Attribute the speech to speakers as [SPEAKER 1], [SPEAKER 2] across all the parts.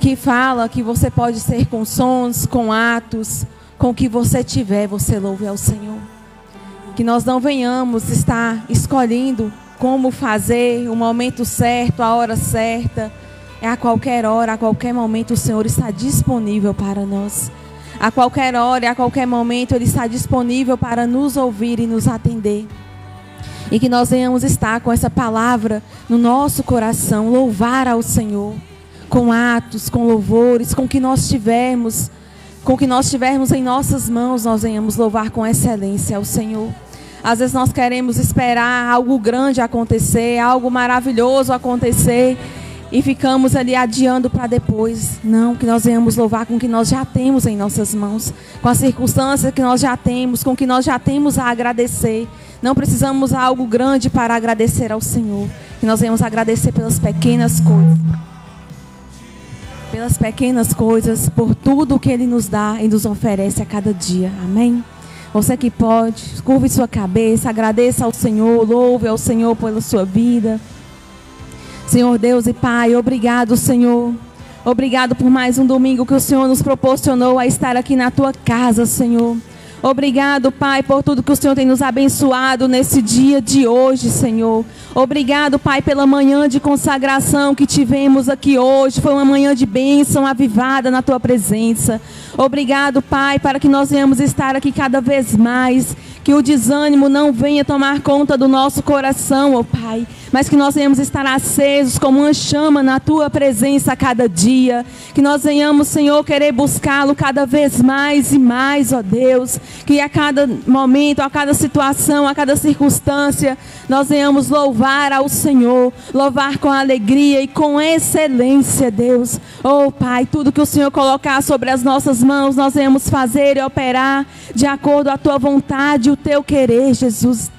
[SPEAKER 1] que fala que você pode ser com sons, com atos, com o que você tiver, você louve ao Senhor. Que nós não venhamos estar escolhendo como fazer, o momento certo, a hora certa. É a qualquer hora, a qualquer momento o Senhor está disponível para nós. A qualquer hora e a qualquer momento Ele está disponível para nos ouvir e nos atender. E que nós venhamos estar com essa palavra no nosso coração, louvar ao Senhor, com atos, com louvores, com o que nós tivermos, com o que nós tivermos em nossas mãos, nós venhamos louvar com excelência ao Senhor. Às vezes nós queremos esperar algo grande acontecer, algo maravilhoso acontecer, e ficamos ali adiando para depois. Não, que nós venhamos louvar com o que nós já temos em nossas mãos, com as circunstâncias que nós já temos, com o que nós já temos a agradecer. Não precisamos algo grande para agradecer ao Senhor. Que nós venhamos agradecer pelas pequenas coisas. Pelas pequenas coisas, por tudo que Ele nos dá e nos oferece a cada dia. Amém? Você que pode, curve sua cabeça, agradeça ao Senhor, louve ao Senhor pela sua vida. Senhor Deus e Pai, obrigado, Senhor. Obrigado por mais um domingo que o Senhor nos proporcionou a estar aqui na Tua casa, Senhor. Obrigado, Pai, por tudo que o Senhor tem nos abençoado nesse dia de hoje, Senhor. Obrigado, Pai, pela manhã de consagração que tivemos aqui hoje. Foi uma manhã de bênção avivada na Tua presença. Obrigado, Pai, para que nós venhamos estar aqui cada vez mais. Que o desânimo não venha tomar conta do nosso coração, ó Pai. Mas que nós venhamos estar acesos como uma chama na Tua presença a cada dia. Que nós venhamos, Senhor, querer buscá-lo cada vez mais e mais, ó Deus. Que a cada momento, a cada situação, a cada circunstância, nós venhamos louvar ao Senhor. Louvar com alegria e com excelência, Deus. Oh Pai, tudo que o Senhor colocar sobre as nossas mãos, nós venhamos fazer e operar de acordo com a Tua vontade e o Teu querer, Jesus.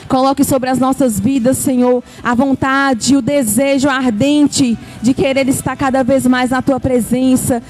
[SPEAKER 1] Coloque sobre as nossas vidas, Senhor, a vontade, o desejo ardente de querer estar cada vez mais na Tua presença,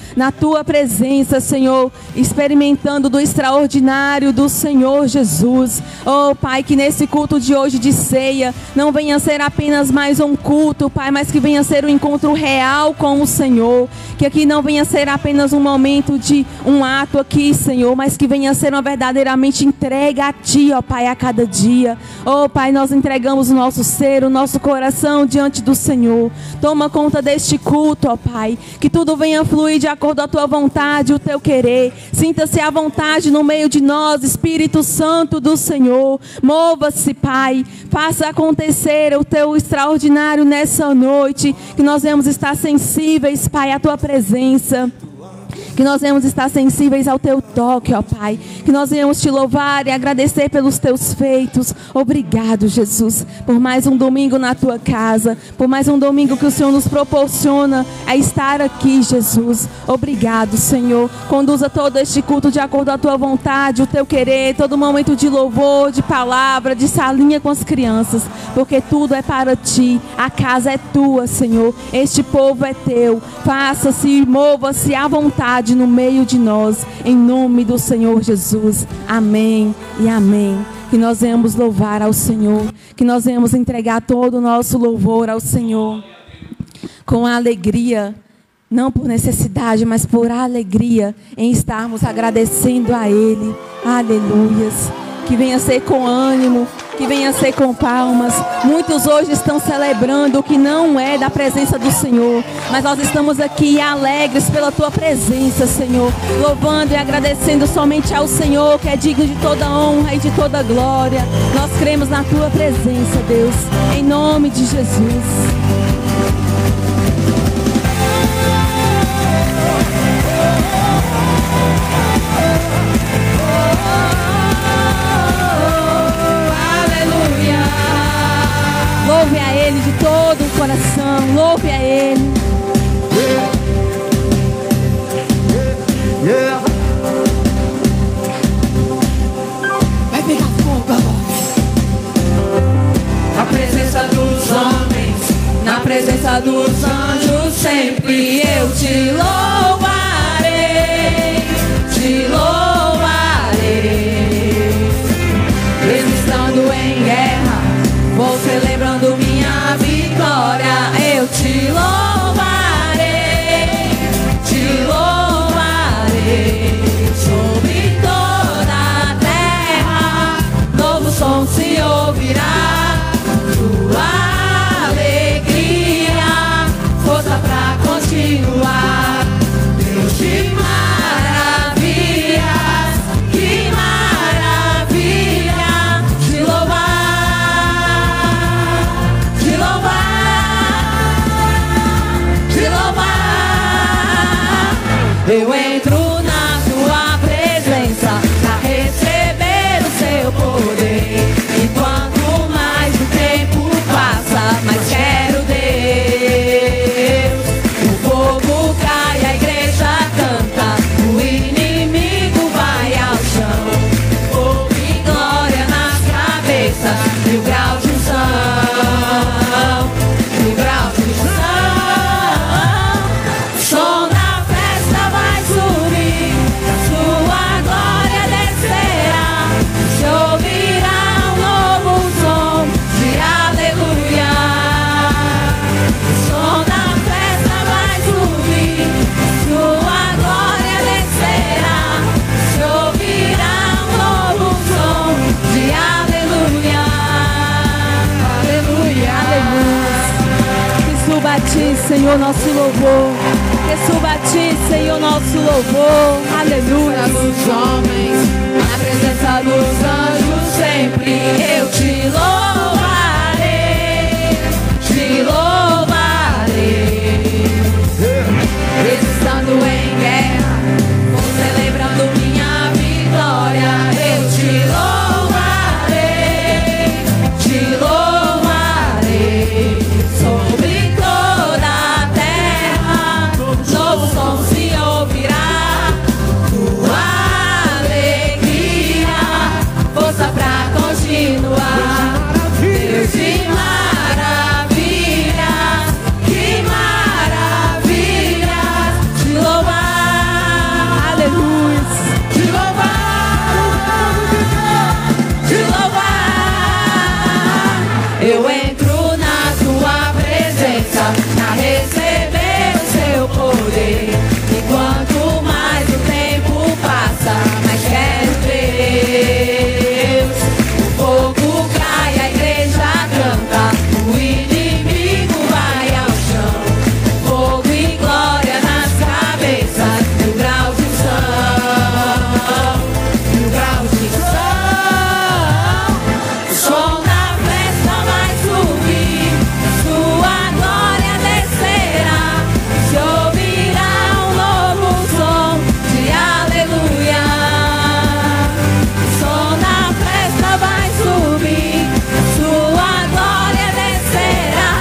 [SPEAKER 1] Senhor, experimentando do extraordinário do Senhor Jesus. Oh, Pai, que nesse culto de hoje de ceia não venha ser apenas mais um culto, Pai, mas que venha ser um encontro real com o Senhor. Que aqui não venha ser apenas um momento de um ato aqui, Senhor, mas que venha ser uma verdadeiramente entrega a Ti, ó Pai, a cada dia. Oh Pai, nós entregamos o nosso ser, o nosso coração diante do Senhor. Toma conta deste culto, ó Pai. Que tudo venha fluir de acordo com a Tua vontade, o Teu querer. Sinta-se à vontade no meio de nós, Espírito Santo do Senhor. Mova-se, Pai. Faça acontecer o Teu extraordinário nessa noite. Que nós venhamos estar sensíveis, Pai, à Tua presença. Que nós venhamos estar sensíveis ao Teu toque, ó Pai. Que nós venhamos Te louvar e agradecer pelos Teus feitos. Obrigado, Jesus, por mais um domingo na Tua casa. Por mais um domingo que o Senhor nos proporciona a estar aqui, Jesus. Obrigado, Senhor. Conduza todo este culto de acordo com a Tua vontade, o Teu querer. Todo momento de louvor, de palavra, de salinha com as crianças. Porque tudo é para Ti. A casa é Tua, Senhor. Este povo é Teu. Faça-se e mova-se à vontade no meio de nós, em nome do Senhor Jesus. Amém e amém. Que nós venhamos louvar ao Senhor, que nós venhamos entregar todo o nosso louvor ao Senhor com alegria, não por necessidade, mas por alegria em estarmos agradecendo a Ele. Aleluias. Que venha ser com ânimo, que venha ser com palmas. Muitos hoje estão celebrando o que não é da presença do Senhor, mas nós estamos aqui alegres pela Tua presença, Senhor, louvando e agradecendo somente ao Senhor, que é digno de toda honra e de toda glória. Nós cremos na Tua presença, Deus, em nome de Jesus. Louve a Ele de todo o coração. Louve a Ele. Vai pegar fogo agora. Na presença dos homens, na presença dos anjos, sempre eu Te louvarei. Te louvarei. Mesmo estando em guerra, vou celebrando minha vitória. Eu Te louvarei, Eu entro na tua presença para receber o seu poder. E quanto mais o tempo passa, mais quero Deus. O fogo cai, a igreja canta, o inimigo vai ao chão. Fogo e glória nas cabeças, mil graus de unção, mil graus de unção. Som da festa vai subir, sua glória descerá. Se ouvirá um novo som de aleluia. Som da festa vai subir, sua glória descerá. Se ouvirá um novo som de aleluia. Aleluia, aleluia. Que suba a ti, Senhor, nosso louvor. Que suba a ti, Senhor, nosso louvor. Aleluia. Dos homens, na presença dos anjos, sempre eu te louvarei, te louvarei. Estando em guerra, vou celebrando minha vitória. Eu te louvarei, te louvarei. Sobre toda a terra, novo som se ouvirá. Tua alegria, força pra continuar. Deus de maravilhas, que maravilhas. Te louvar, aleluia. Te louvar, te louvar. Eu entro na tua presença pra receber o seu poder. E quanto mais o tempo passa, mais quero Deus. O fogo cai, a igreja canta, o inimigo vai ao chão. Fogo e glória nas cabeças, mil graus de unção, mil graus de unção. O som da festa vai subir, sua glória descerá. Se ouvirá um novo som de aleluia. O som da festa vai subir, sua glória descerá.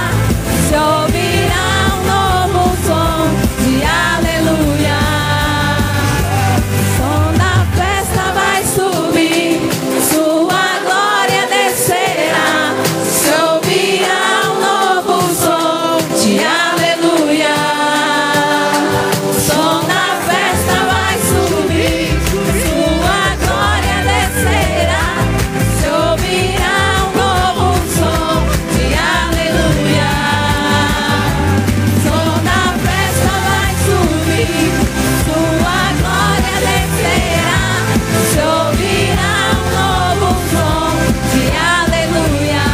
[SPEAKER 1] Se ouvirá um novo som de aleluia. O som da festa vai subir, sua glória descerá. Se ouvirá um novo som de aleluia. O som da festa vai subir, sua glória descerá. Se ouvirá um novo som de aleluia. O som da festa vai subir, sua glória descerá. Se ouvirá um novo som de aleluia.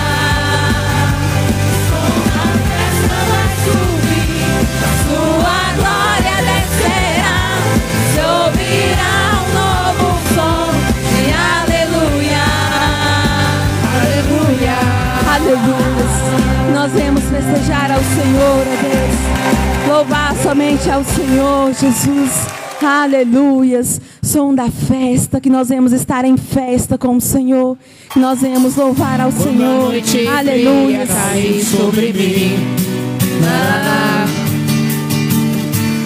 [SPEAKER 1] O som da festa vai subir, sua glória descerá. Se ouvirá um novo som de aleluia. Aleluia. Aleluia. Nós vamos festejar ao Senhor, ó Deus. Louvar somente ao Senhor, Jesus. Aleluias. Som da festa, que nós vamos estar em festa com o Senhor. Que nós vamos louvar ao Senhor.
[SPEAKER 2] Noite
[SPEAKER 1] Aleluia.
[SPEAKER 2] fria cair sobre mim.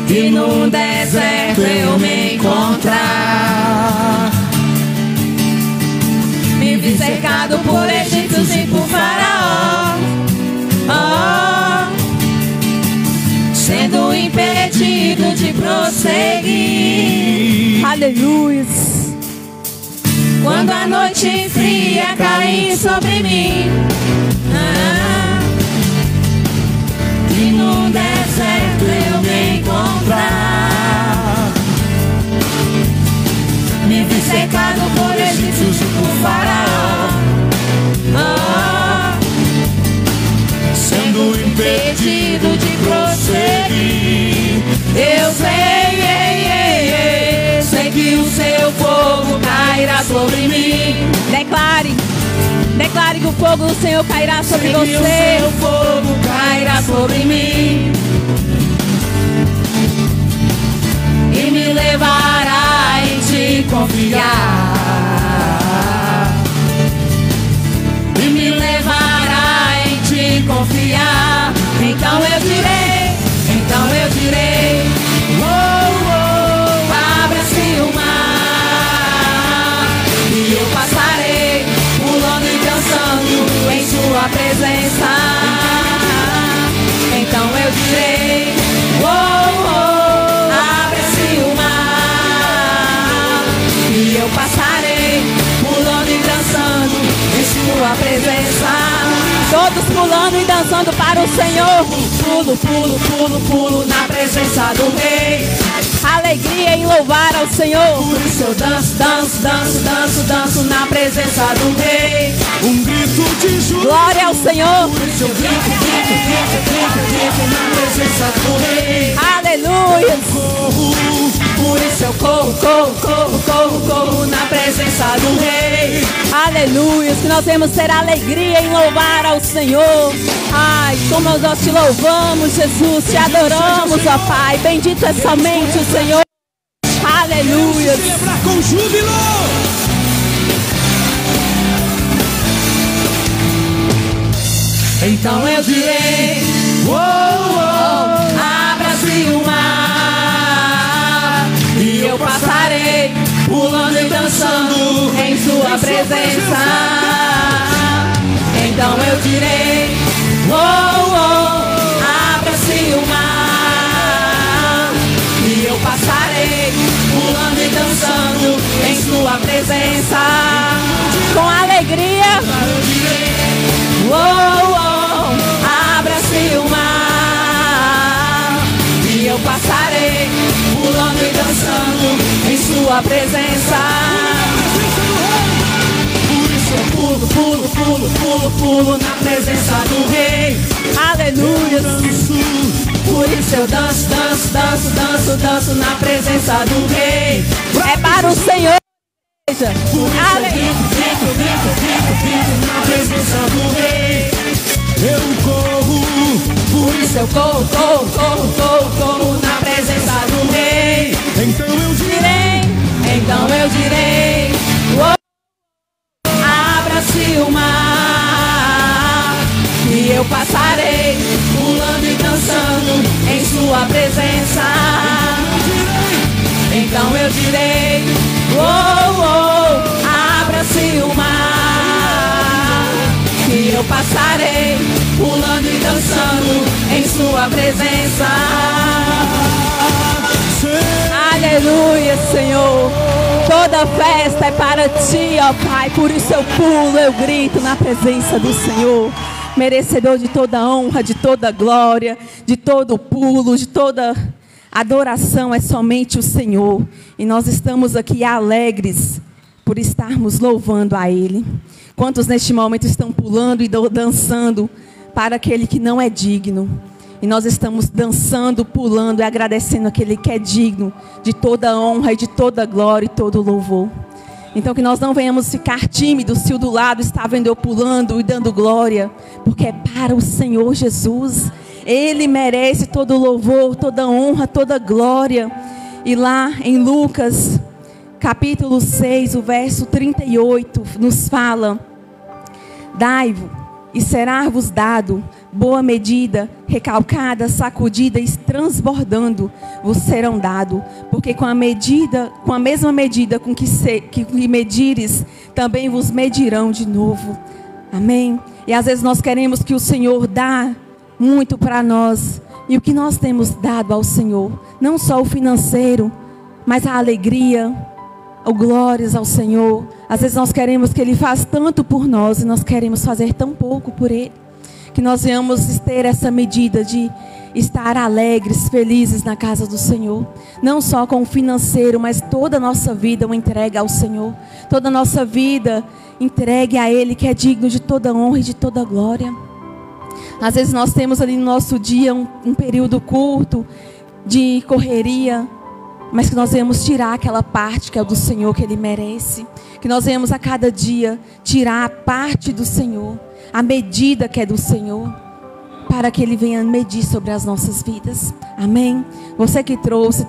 [SPEAKER 2] E no deserto eu me encontrar. Me vi cercado por egípcios e por faraó. Sendo impedido de prosseguir.
[SPEAKER 1] Aleluia.
[SPEAKER 2] Quando a noite fria cair sobre mim. E no deserto eu me encontrar. Me vi cercado por egípcios e por faraó. Sendo impedido de prosseguir. Eu sei que o seu fogo cairá sobre mim.
[SPEAKER 1] Declare que o fogo do Senhor cairá sobre
[SPEAKER 2] sei que
[SPEAKER 1] você.
[SPEAKER 2] o seu fogo cairá sobre mim. E me
[SPEAKER 1] dançando para o Senhor.
[SPEAKER 2] Pulo, pulo, pulo, pulo na presença do Rei.
[SPEAKER 1] Alegria em louvar ao Senhor.
[SPEAKER 2] Por isso eu danço, danço, danço, danço, danço na presença do Rei.
[SPEAKER 3] Um grito de júbilo.
[SPEAKER 1] Glória ao Senhor.
[SPEAKER 2] Por isso eu grito, grito, grito, grito, grito na presença do Rei.
[SPEAKER 1] Aleluia.
[SPEAKER 2] Por isso eu corro, corro, corro, corro, corro na presença do Rei.
[SPEAKER 1] Aleluia. Que nós temos ter alegria em louvar ao Senhor. Ai, como nós te louvamos, Jesus, te adoramos, ó Pai. Bendito é somente o Senhor. Aleluia.
[SPEAKER 3] Celebrar com júbilo.
[SPEAKER 2] Então eu direi, oh, oh, abra-se o mar, e eu passarei, pulando e dançando em sua presença. Então eu direi, oh, oh, abra-se o mar, e eu passarei, pulando e dançando em sua presença.
[SPEAKER 1] Com alegria.
[SPEAKER 2] Oh, oh, abra-se o mar, e eu passarei, pulando e dançando em sua presença. Por isso eu pulo, pulo, pulo, pulo, pulo na presença do Rei.
[SPEAKER 1] Aleluia.
[SPEAKER 2] Por isso eu danço, danço, danço, danço, danço na presença do Rei.
[SPEAKER 1] É para o Senhor.
[SPEAKER 2] Por isso eu grito, grito, grito, grito, grito na presença do Rei.
[SPEAKER 3] Eu corro.
[SPEAKER 2] Por isso eu corro, corro, corro, corro, corro na presença do Rei.
[SPEAKER 3] Então eu direi.
[SPEAKER 2] Então eu direi, oh, abra-se o mar, e eu passarei, pulando e dançando em sua presença. Então eu direi, oh, oh, abra-se o mar, e eu passarei, pulando e dançando em sua presença.
[SPEAKER 1] Aleluia, Senhor. Toda festa é para ti, ó Pai. Por isso eu pulo, eu grito na presença do Senhor. Merecedor de toda honra, de toda glória, de todo pulo, de toda adoração é somente o Senhor. E nós estamos aqui alegres por estarmos louvando a Ele. Quantos neste momento estão pulando e dançando para aquele que não é digno? E nós estamos dançando, pulando e agradecendo aquele que é digno de toda honra e de toda glória e todo louvor. Então que nós não venhamos ficar tímidos se o do lado está vendo eu pulando e dando glória, porque é para o Senhor Jesus. Ele merece todo louvor, toda honra, toda glória. E lá em Lucas, capítulo 6, o verso 38, nos fala: dai-vos e será-vos dado, boa medida, recalcada, sacudida e transbordando, vos serão dado, porque com a mesma medida com que medires, também vos medirão de novo. Amém? E às vezes nós queremos que o Senhor dá muito para nós, e o que nós temos dado ao Senhor, não só o financeiro, mas a alegria, o glórias ao Senhor. Às vezes nós queremos que Ele faça tanto por nós e nós queremos fazer tão pouco por Ele. Que nós venhamos ter essa medida de estar alegres, felizes na casa do Senhor. Não só com o financeiro, mas toda a nossa vida uma entrega ao Senhor. Toda a nossa vida entregue a Ele, que é digno de toda honra e de toda glória. Às vezes nós temos ali no nosso dia um período curto de correria, mas que nós venhamos tirar aquela parte que é do Senhor, que Ele merece. Que nós venhamos a cada dia tirar a parte do Senhor, a medida que é do Senhor, para que Ele venha medir sobre as nossas vidas. Amém? Você que trouxe,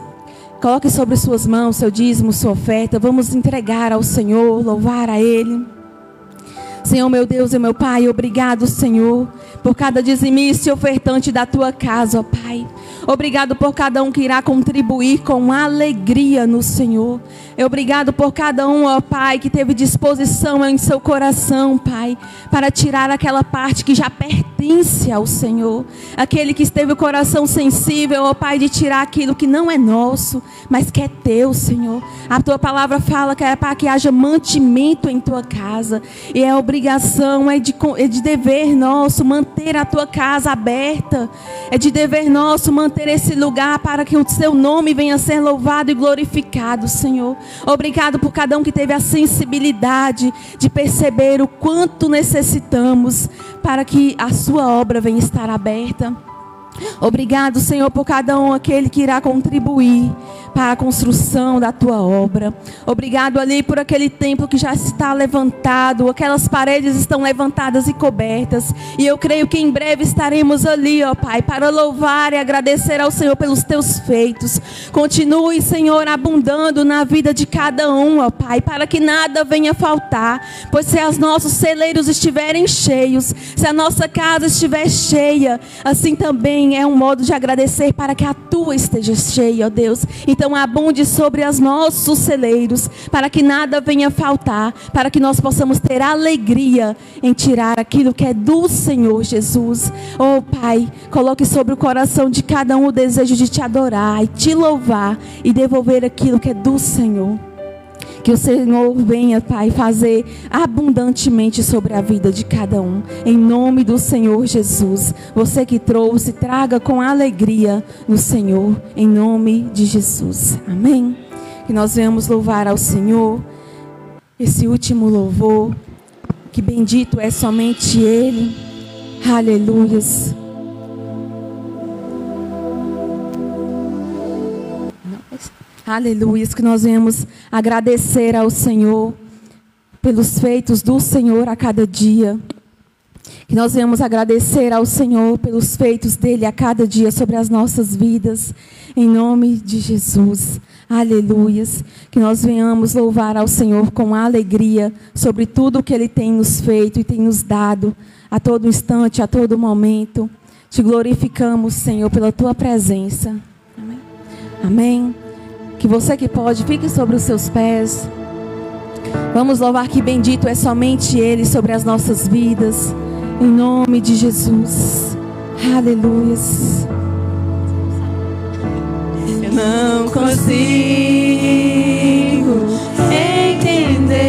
[SPEAKER 1] coloque sobre suas mãos seu dízimo, sua oferta. Vamos entregar ao Senhor, louvar a Ele. Senhor, meu Deus e meu Pai, obrigado, Senhor, por cada dizimista e ofertante da Tua casa, ó Pai. Obrigado por cada um que irá contribuir com alegria no Senhor. Obrigado por cada um, ó Pai, que teve disposição em seu coração, Pai, para tirar aquela parte que já pertence ao Senhor. Aquele que esteve o coração sensível, ó Pai, de tirar aquilo que não é nosso, mas que é teu, Senhor. A tua palavra fala que é para que haja mantimento em tua casa. E é obrigação, é de dever nosso manter a tua casa aberta. É de dever nosso manter esse lugar para que o seu nome venha a ser louvado e glorificado, Senhor. Obrigado por cada um que teve a sensibilidade de perceber o quanto necessitamos para que a sua obra venha estar aberta. Obrigado, Senhor, por cada um aquele que irá contribuir para a construção da tua obra. Obrigado ali por aquele templo que já está levantado, aquelas paredes estão levantadas e cobertas, e eu creio que em breve estaremos ali, ó Pai, para louvar e agradecer ao Senhor pelos teus feitos. Continue, Senhor, abundando na vida de cada um, ó Pai, para que nada venha faltar, pois se os nossos celeiros estiverem cheios, se a nossa casa estiver cheia, assim também é um modo de agradecer para que a tua esteja cheia, ó Deus. Então abunde sobre os nossos celeiros, para que nada venha faltar, para que nós possamos ter alegria em tirar aquilo que é do Senhor Jesus. Oh Pai, coloque sobre o coração de cada um o desejo de te adorar e te louvar e devolver aquilo que é do Senhor. Que o Senhor venha, Pai, fazer abundantemente sobre a vida de cada um. Em nome do Senhor Jesus. Você que trouxe, traga com alegria no Senhor. Em nome de Jesus. Amém. Que nós venhamos louvar ao Senhor. Esse último louvor. Que bendito é somente Ele. Aleluias. Aleluia, que nós venhamos agradecer ao Senhor pelos feitos do Senhor a cada dia. Que nós venhamos agradecer ao Senhor pelos feitos dEle a cada dia sobre as nossas vidas. Em nome de Jesus. Aleluias. Que nós venhamos louvar ao Senhor com alegria sobre tudo o que Ele tem nos feito e tem nos dado a todo instante, a todo momento. Te glorificamos, Senhor, pela Tua presença. Amém. Amém. Que você que pode, fique sobre os seus pés. Vamos louvar que bendito é somente Ele sobre as nossas vidas. Em nome de Jesus. Aleluias.
[SPEAKER 2] Eu não consigo entender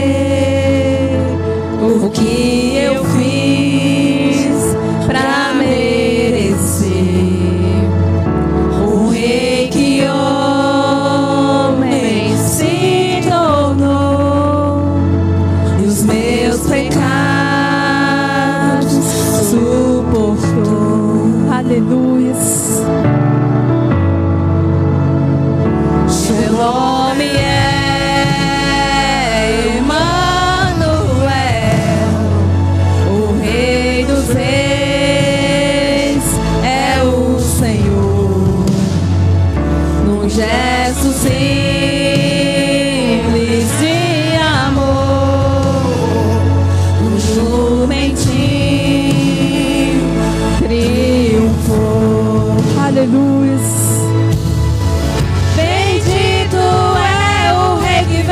[SPEAKER 2] o que eu fiz pra merecer o rei que homem se tornou e os meus pecados suportou.
[SPEAKER 1] Aleluias.
[SPEAKER 2] Seu nome é Emmanuel, o Rei dos Reis é o Senhor. Num gesto simples de amor, um jumentinho triunfou.
[SPEAKER 1] Aleluias.
[SPEAKER 2] Bendito é o Rei que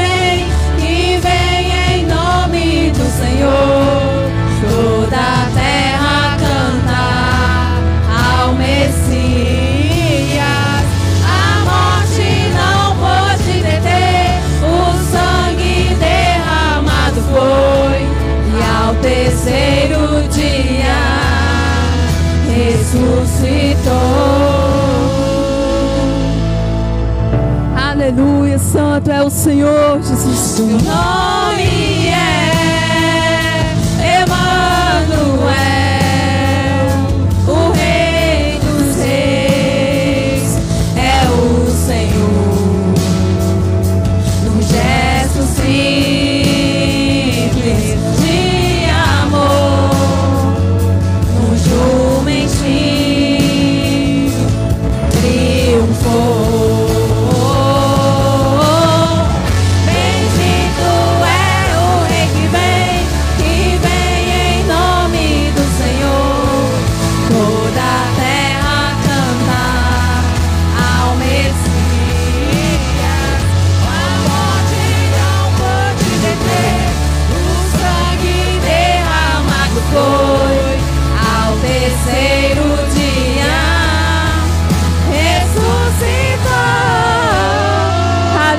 [SPEAKER 2] vem em nome do Senhor. Toda a terra canta ao Messias. A morte não pôde deter, o sangue derramado foi, e ao terceiro dia ressuscitou.
[SPEAKER 1] Aleluia, santo é o Senhor Jesus.
[SPEAKER 2] Seu nome é Emmanuel, o Rei dos Reis é o Senhor. Num gesto simples de amor, um jumentinho triunfou. Bendito é o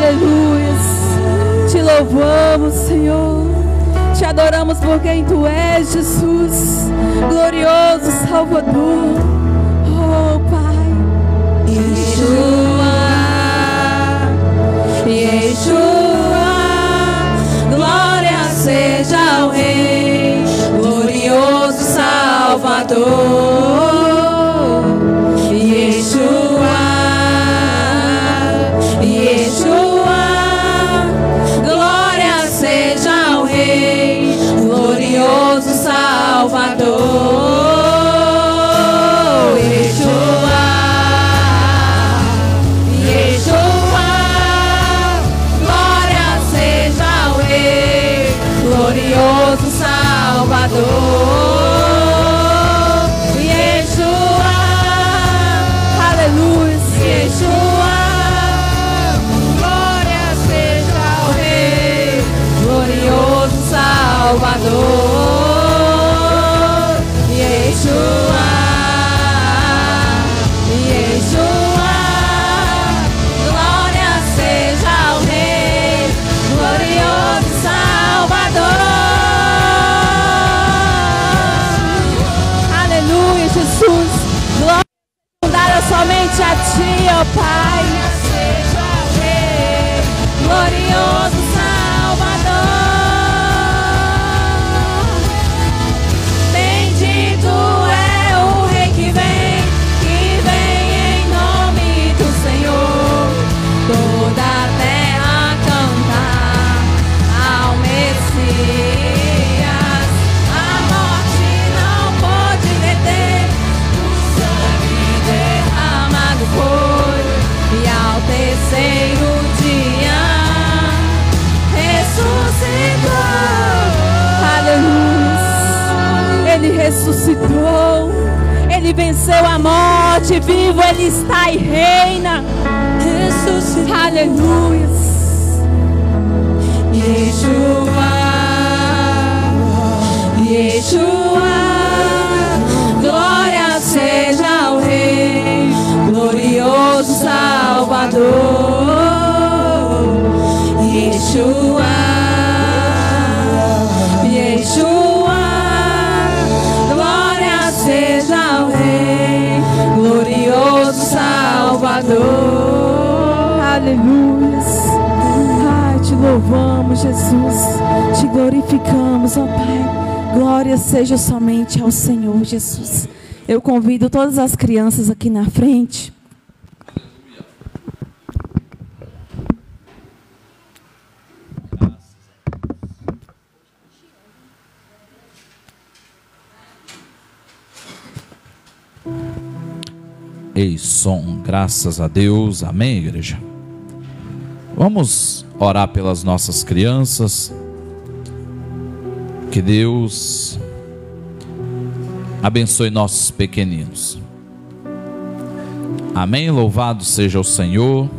[SPEAKER 1] Aleluia. Te louvamos, Senhor. Te adoramos por quem Tu és, Jesus. Glorioso Salvador. Oh, Pai.
[SPEAKER 2] Yeshua, Yeshua, glória seja ao Rei, glorioso Salvador. Yeshua, Yeshua, glória seja ao Rei, glorioso Salvador. Glorioso Salvador, Yeshua,
[SPEAKER 1] Aleluia.
[SPEAKER 2] Yeshua, glória seja ao Rei, glorioso Salvador, Yeshua, Yeshua, glória seja ao Rei, glorioso Salvador.
[SPEAKER 1] Jesus, glória dada somente a Ti, ó Pai.
[SPEAKER 2] Seja o Rei, glorioso Salvador. Bendito é o Rei que vem em nome do Senhor. Toda a terra cantar ao Messias. A morte não pode deter. Foi, e ao terceiro dia ressuscitou.
[SPEAKER 1] Aleluia. Ele ressuscitou. Ele venceu a morte. Vivo Ele está e reina.
[SPEAKER 2] Ressuscitou.
[SPEAKER 1] Aleluia.
[SPEAKER 2] Yeshua, Yeshua, glória seja ao Rei, glorioso Salvador. Yeshua, Yeshua, glória seja ao Rei, glorioso Salvador.
[SPEAKER 1] Aleluia. Ai, Te louvamos, Jesus. Te glorificamos, ó Pai. Glória seja somente ao Senhor, Jesus. Eu convido todas as crianças aqui na frente.
[SPEAKER 4] Ei, som, graças a Deus, amém, igreja? Vamos orar pelas nossas crianças. Que Deus abençoe nossos pequeninos. Amém, louvado seja o Senhor.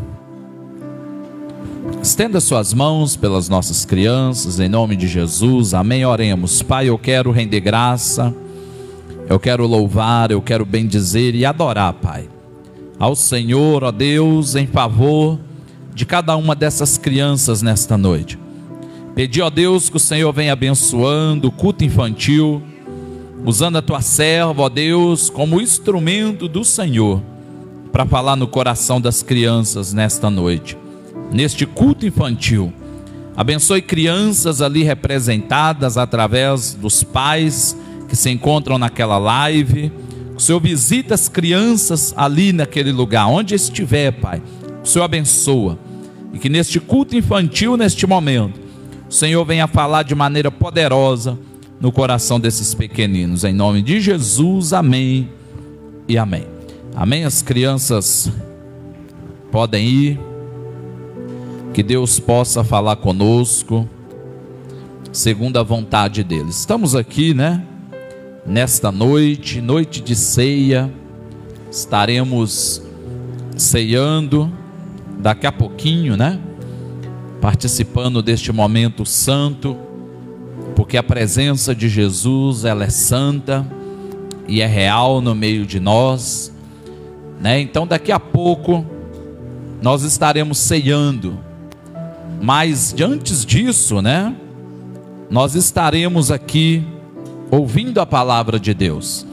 [SPEAKER 4] Estenda suas mãos pelas nossas crianças, em nome de Jesus, amém, oremos. Pai, eu quero render graça, eu quero louvar, eu quero bendizer e adorar, Pai, ao Senhor, ó Deus, em favor de cada uma dessas crianças nesta noite. Pedi, ó Deus, que o Senhor venha abençoando o culto infantil, usando a tua serva, ó Deus, como instrumento do Senhor, para falar no coração das crianças nesta noite, neste culto infantil. Abençoe crianças ali representadas através dos pais que se encontram naquela live. O Senhor visita as crianças ali naquele lugar, onde estiver, Pai. O Senhor abençoa. E que neste culto infantil, neste momento, o Senhor venha falar de maneira poderosa no coração desses pequeninos. Em nome de Jesus, amém e amém. Amém? As crianças podem ir. Que Deus possa falar conosco segundo a vontade dele. Estamos aqui, né? Nesta noite, noite de ceia. Estaremos ceando daqui a pouquinho, né? Participando deste momento santo, porque a presença de Jesus, ela é santa e é real no meio de nós, né? Então daqui a pouco nós estaremos ceando Mas antes disso, né, nós estaremos aqui ouvindo a palavra de Deus.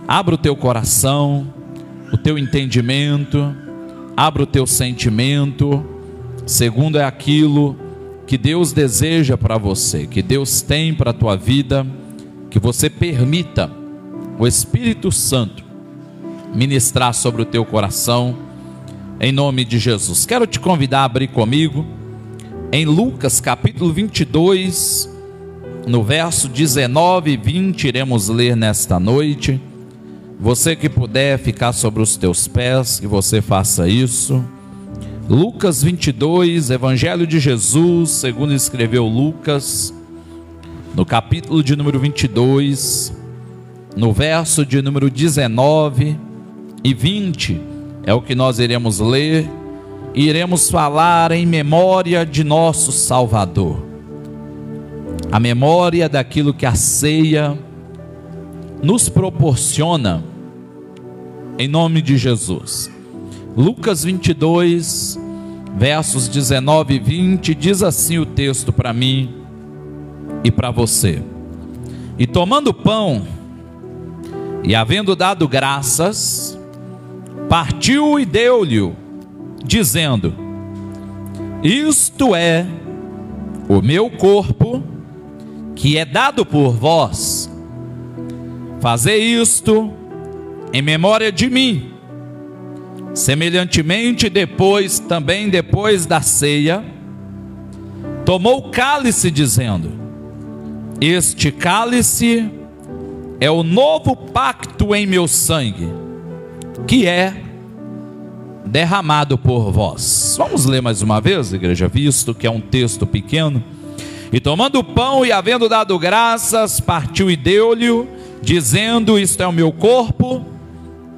[SPEAKER 4] Abra o teu coração, o teu entendimento, abra o teu sentimento, segundo é aquilo que Deus deseja para você, que Deus tem para a tua vida, que você permita o Espírito Santo ministrar sobre o teu coração, em nome de Jesus. Quero te convidar a abrir comigo em Lucas capítulo 22, no verso 19 e 20, iremos ler nesta noite. Você que puder ficar sobre os teus pés, que você faça isso. Lucas 22, Evangelho de Jesus, segundo escreveu Lucas, no capítulo de número 22, no verso de número 19 e 20, é o que nós iremos ler, e iremos falar em memória de nosso Salvador, a memória daquilo que a ceia nos proporciona, em nome de Jesus. Lucas 22, versos 19 e 20, diz assim o texto para mim e para você: E tomando pão, e havendo dado graças, partiu e deu-lhe, dizendo: Isto é o meu corpo, que é dado por vós. Fazei isto em memória de mim. Semelhantemente, depois da ceia, tomou o cálice, dizendo: Este cálice é o novo pacto em meu sangue, que é derramado por vós. Vamos ler mais uma vez, igreja, visto que é um texto pequeno. E tomando o pão e havendo dado graças, partiu e deu-lhe, dizendo: Isto é o meu corpo,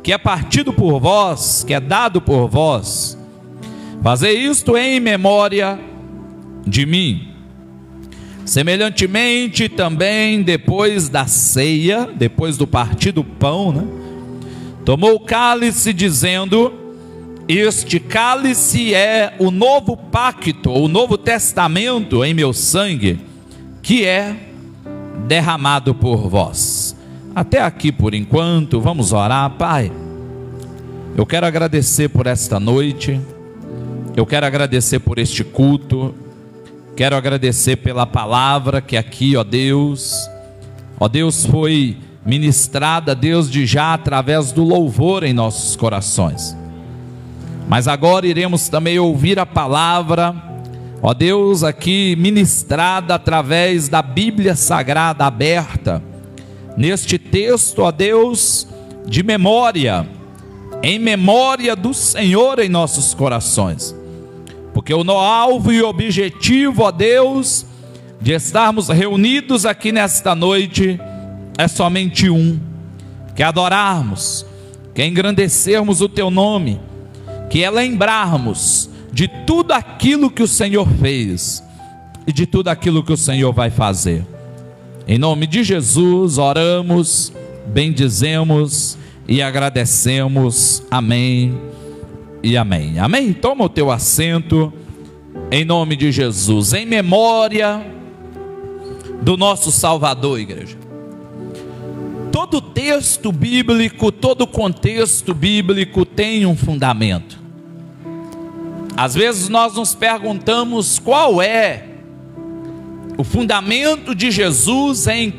[SPEAKER 4] que é partido por vós, que é dado por vós. Fazei isto em memória de mim. Semelhantemente também, depois da ceia, depois do partir do pão, né, tomou o cálice, dizendo: Este cálice é o novo pacto, o novo testamento em meu sangue, que é derramado por vós. Até aqui por enquanto, vamos orar. Pai, eu quero agradecer por esta noite, eu quero agradecer por este culto, quero agradecer pela palavra que aqui, ó Deus, foi ministrada, Deus, de já através do louvor em nossos corações. Mas agora iremos também ouvir a palavra, ó Deus, aqui ministrada através da Bíblia Sagrada aberta, neste texto, ó Deus, de memória, em memória do Senhor em nossos corações. Porque o alvo e o objetivo, ó Deus, de estarmos reunidos aqui nesta noite, é somente um: que é adorarmos, que é engrandecermos o Teu nome, que é lembrarmos de tudo aquilo que o Senhor fez e de tudo aquilo que o Senhor vai fazer. Em nome de Jesus oramos, bendizemos e agradecemos. Amém e amém. Amém. Toma o teu assento, em nome de Jesus, em memória do nosso Salvador, igreja. Todo texto bíblico, todo contexto bíblico tem um fundamento. Às vezes nós nos perguntamos qual é o fundamento de Jesus em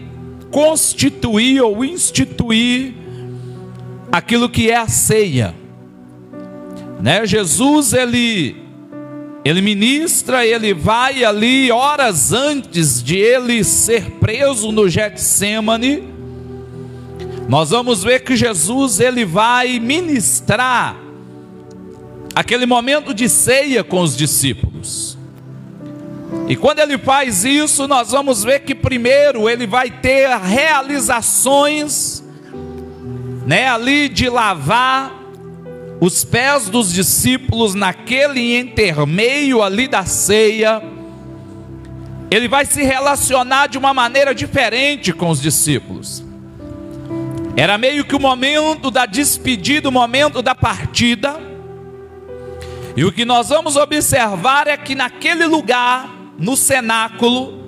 [SPEAKER 4] constituir ou instituir aquilo que é a ceia, né? Jesus, ele ministra, ele vai ali horas antes de ele ser preso no Getsêmani. Nós vamos ver que Jesus, ele vai ministrar aquele momento de ceia com os discípulos. E quando ele faz isso, nós vamos ver que primeiro ele vai ter realizações, né, ali de lavar os pés dos discípulos naquele intermeio ali da ceia. Ele vai se relacionar de uma maneira diferente com os discípulos. Era meio que o momento da despedida, o momento da partida. E o que nós vamos observar é que naquele lugar, no cenáculo,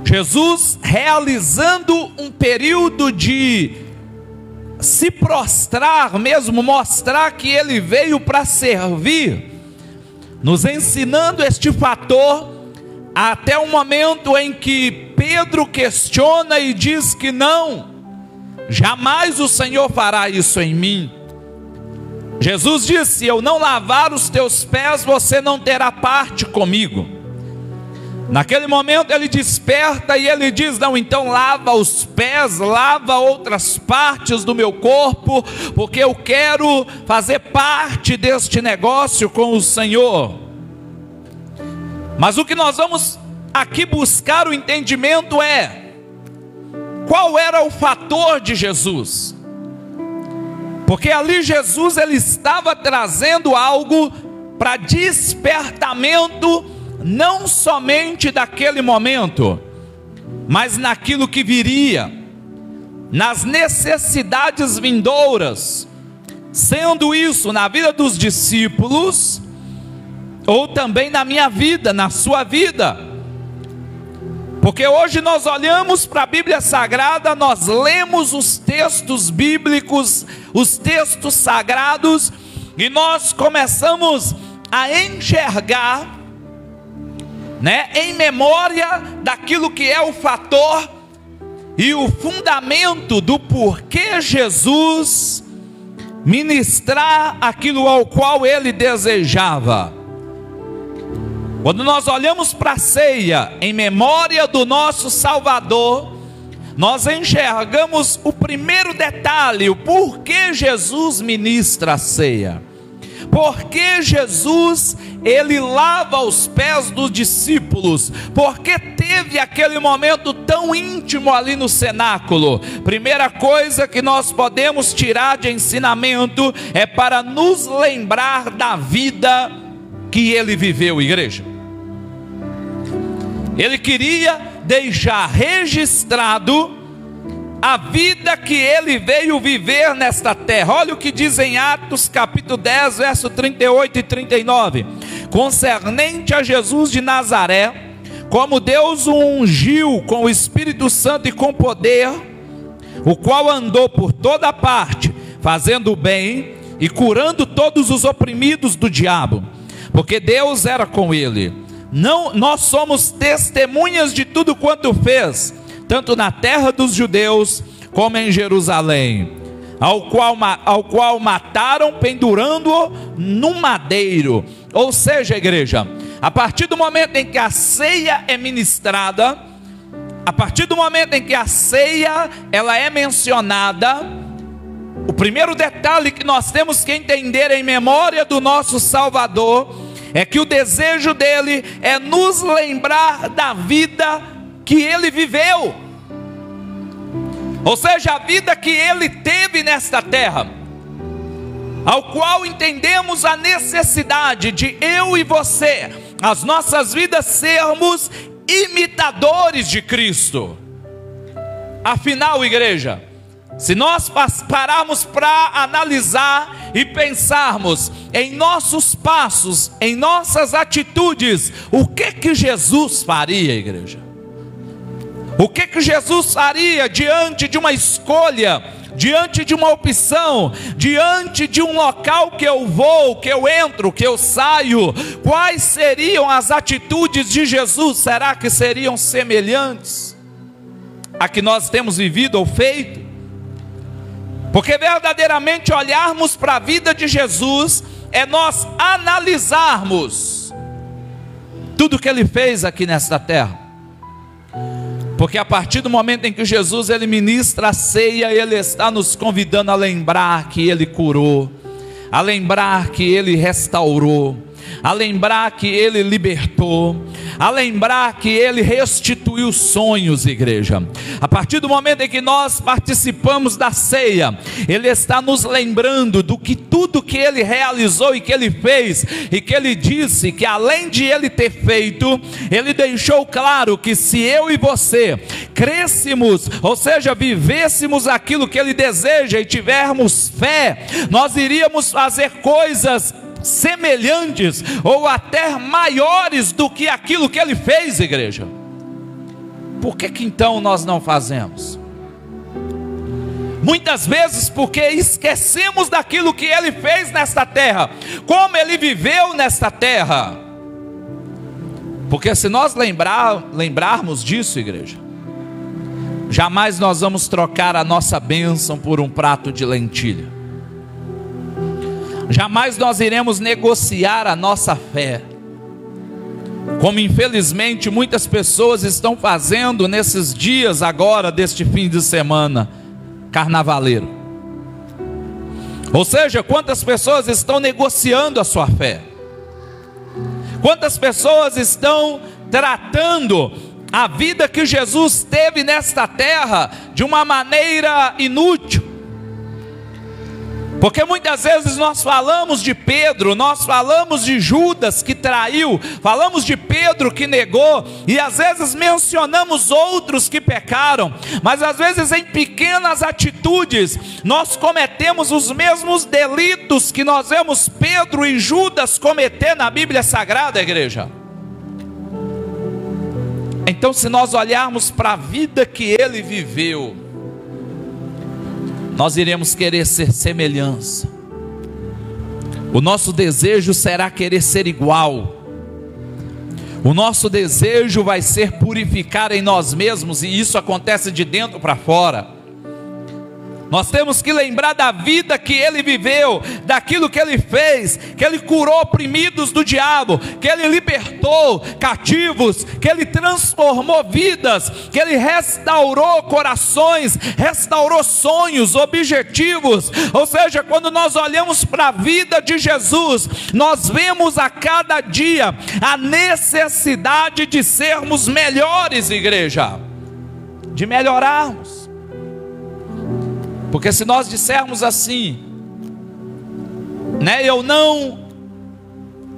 [SPEAKER 4] Jesus realizando um período de se prostrar mesmo, mostrar que ele veio para servir, nos ensinando este fator, até o momento em que Pedro questiona e diz que não, jamais o Senhor fará isso em mim. Jesus disse: se eu não lavar os teus pés, você não terá parte comigo. Naquele momento ele desperta e ele diz: não, então lava os pés, lava outras partes do meu corpo, porque eu quero fazer parte deste negócio com o Senhor. Mas o que nós vamos aqui buscar o entendimento é: qual era o fator de Jesus? Porque ali Jesus ele estava trazendo algo para despertamento, não somente daquele momento, mas naquilo que viria, nas necessidades vindouras, sendo isso na vida dos discípulos, ou também na minha vida, na sua vida. Porque hoje nós olhamos para a Bíblia Sagrada, nós lemos os textos bíblicos, os textos sagrados, e nós começamos a enxergar, em memória daquilo que é o fator e o fundamento do porquê Jesus ministrar aquilo ao qual ele desejava. Quando nós olhamos para a ceia em memória do nosso Salvador, nós enxergamos o primeiro detalhe, o porquê Jesus ministra a ceia. Porque Jesus, ele lava os pés dos discípulos, porque teve aquele momento tão íntimo ali no cenáculo. Primeira coisa que nós podemos tirar de ensinamento é para nos lembrar da vida que ele viveu, igreja. Ele queria deixar registrado a vida que ele veio viver nesta terra. Olha o que diz em Atos capítulo 10, verso 38 e 39. Concernente a Jesus de Nazaré, como Deus o ungiu com o Espírito Santo e com poder, o qual andou por toda parte, fazendo o bem e curando todos os oprimidos do diabo, porque Deus era com ele. Nós somos testemunhas de tudo quanto fez, tanto na terra dos judeus, como em Jerusalém, ao qual mataram pendurando-o num madeiro. Ou seja, igreja, a partir do momento em que a ceia é ministrada, a partir do momento em que a ceia ela é mencionada, o primeiro detalhe que nós temos que entender em memória do nosso Salvador é que o desejo dele é nos lembrar da vida que ele viveu, ou seja, a vida que ele teve nesta terra, ao qual entendemos a necessidade de eu e você, as nossas vidas, sermos imitadores de Cristo. Afinal, igreja, se nós pararmos para analisar e pensarmos em nossos passos, em nossas atitudes, o que Jesus faria, igreja? O que Jesus faria diante de uma escolha, diante de uma opção, diante de um local que eu vou, que eu entro, que eu saio? Quais seriam as atitudes de Jesus? Será que seriam semelhantes a que nós temos vivido ou feito? Porque verdadeiramente olharmos para a vida de Jesus é nós analisarmos tudo que ele fez aqui nesta terra. Porque a partir do momento em que Jesus ele ministra a ceia, ele está nos convidando a lembrar que ele curou, a lembrar que ele restaurou, a lembrar que ele libertou, a lembrar que ele restituiu sonhos, igreja. A partir do momento em que nós participamos da ceia, ele está nos lembrando do que tudo que ele realizou e que ele fez, e que ele disse que além de ele ter feito, ele deixou claro que se eu e você crescemos, ou seja, vivêssemos aquilo que ele deseja e tivermos fé, nós iríamos fazer coisas semelhantes ou até maiores do que aquilo que ele fez, igreja. Por que então nós não fazemos? Muitas vezes porque esquecemos daquilo que ele fez nesta terra, como ele viveu nesta terra. Porque se nós lembrarmos disso, igreja, jamais nós vamos trocar a nossa bênção por um prato de lentilha. Jamais nós iremos negociar a nossa fé, como infelizmente muitas pessoas estão fazendo nesses dias agora deste fim de semana carnavaleiro. Ou seja, quantas pessoas estão negociando a sua fé? Quantas pessoas estão tratando a vida que Jesus teve nesta terra de uma maneira inútil? Porque muitas vezes nós falamos de Pedro, nós falamos de Judas que traiu, falamos de Pedro que negou, e às vezes mencionamos outros que pecaram, mas às vezes em pequenas atitudes nós cometemos os mesmos delitos que nós vemos Pedro e Judas cometer na Bíblia Sagrada, igreja. Então, se nós olharmos para a vida que ele viveu, nós iremos querer ser semelhança. O nosso desejo será querer ser igual. O nosso desejo vai ser purificar em nós mesmos, e isso acontece de dentro para fora. Nós temos que lembrar da vida que ele viveu, daquilo que ele fez, que ele curou oprimidos do diabo, que ele libertou cativos, que ele transformou vidas, que ele restaurou corações, restaurou sonhos, objetivos. Ou seja, quando nós olhamos para a vida de Jesus, nós vemos a cada dia a necessidade de sermos melhores, igreja, de melhorarmos. Porque se nós dissermos assim, eu não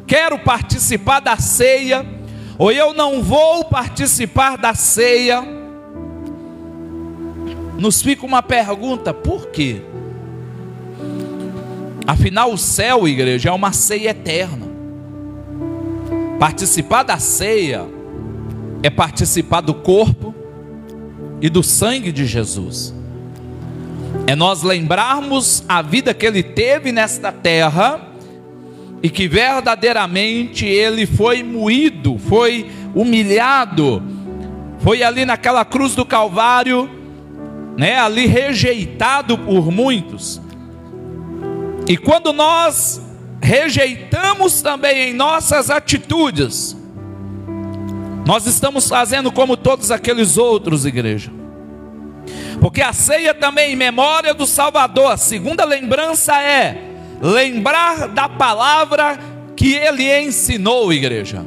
[SPEAKER 4] quero participar da ceia, ou eu não vou participar da ceia, nos fica uma pergunta: por quê? Afinal, o céu, igreja, é uma ceia eterna. Participar da ceia é participar do corpo e do sangue de Jesus. É nós lembrarmos a vida que ele teve nesta terra, e que verdadeiramente ele foi moído, foi humilhado, foi ali naquela cruz do Calvário, ali rejeitado por muitos. E quando nós rejeitamos também em nossas atitudes, nós estamos fazendo como todos aqueles outros, igreja. Porque a ceia também em memória do Salvador, a segunda lembrança é lembrar da palavra que ele ensinou, igreja.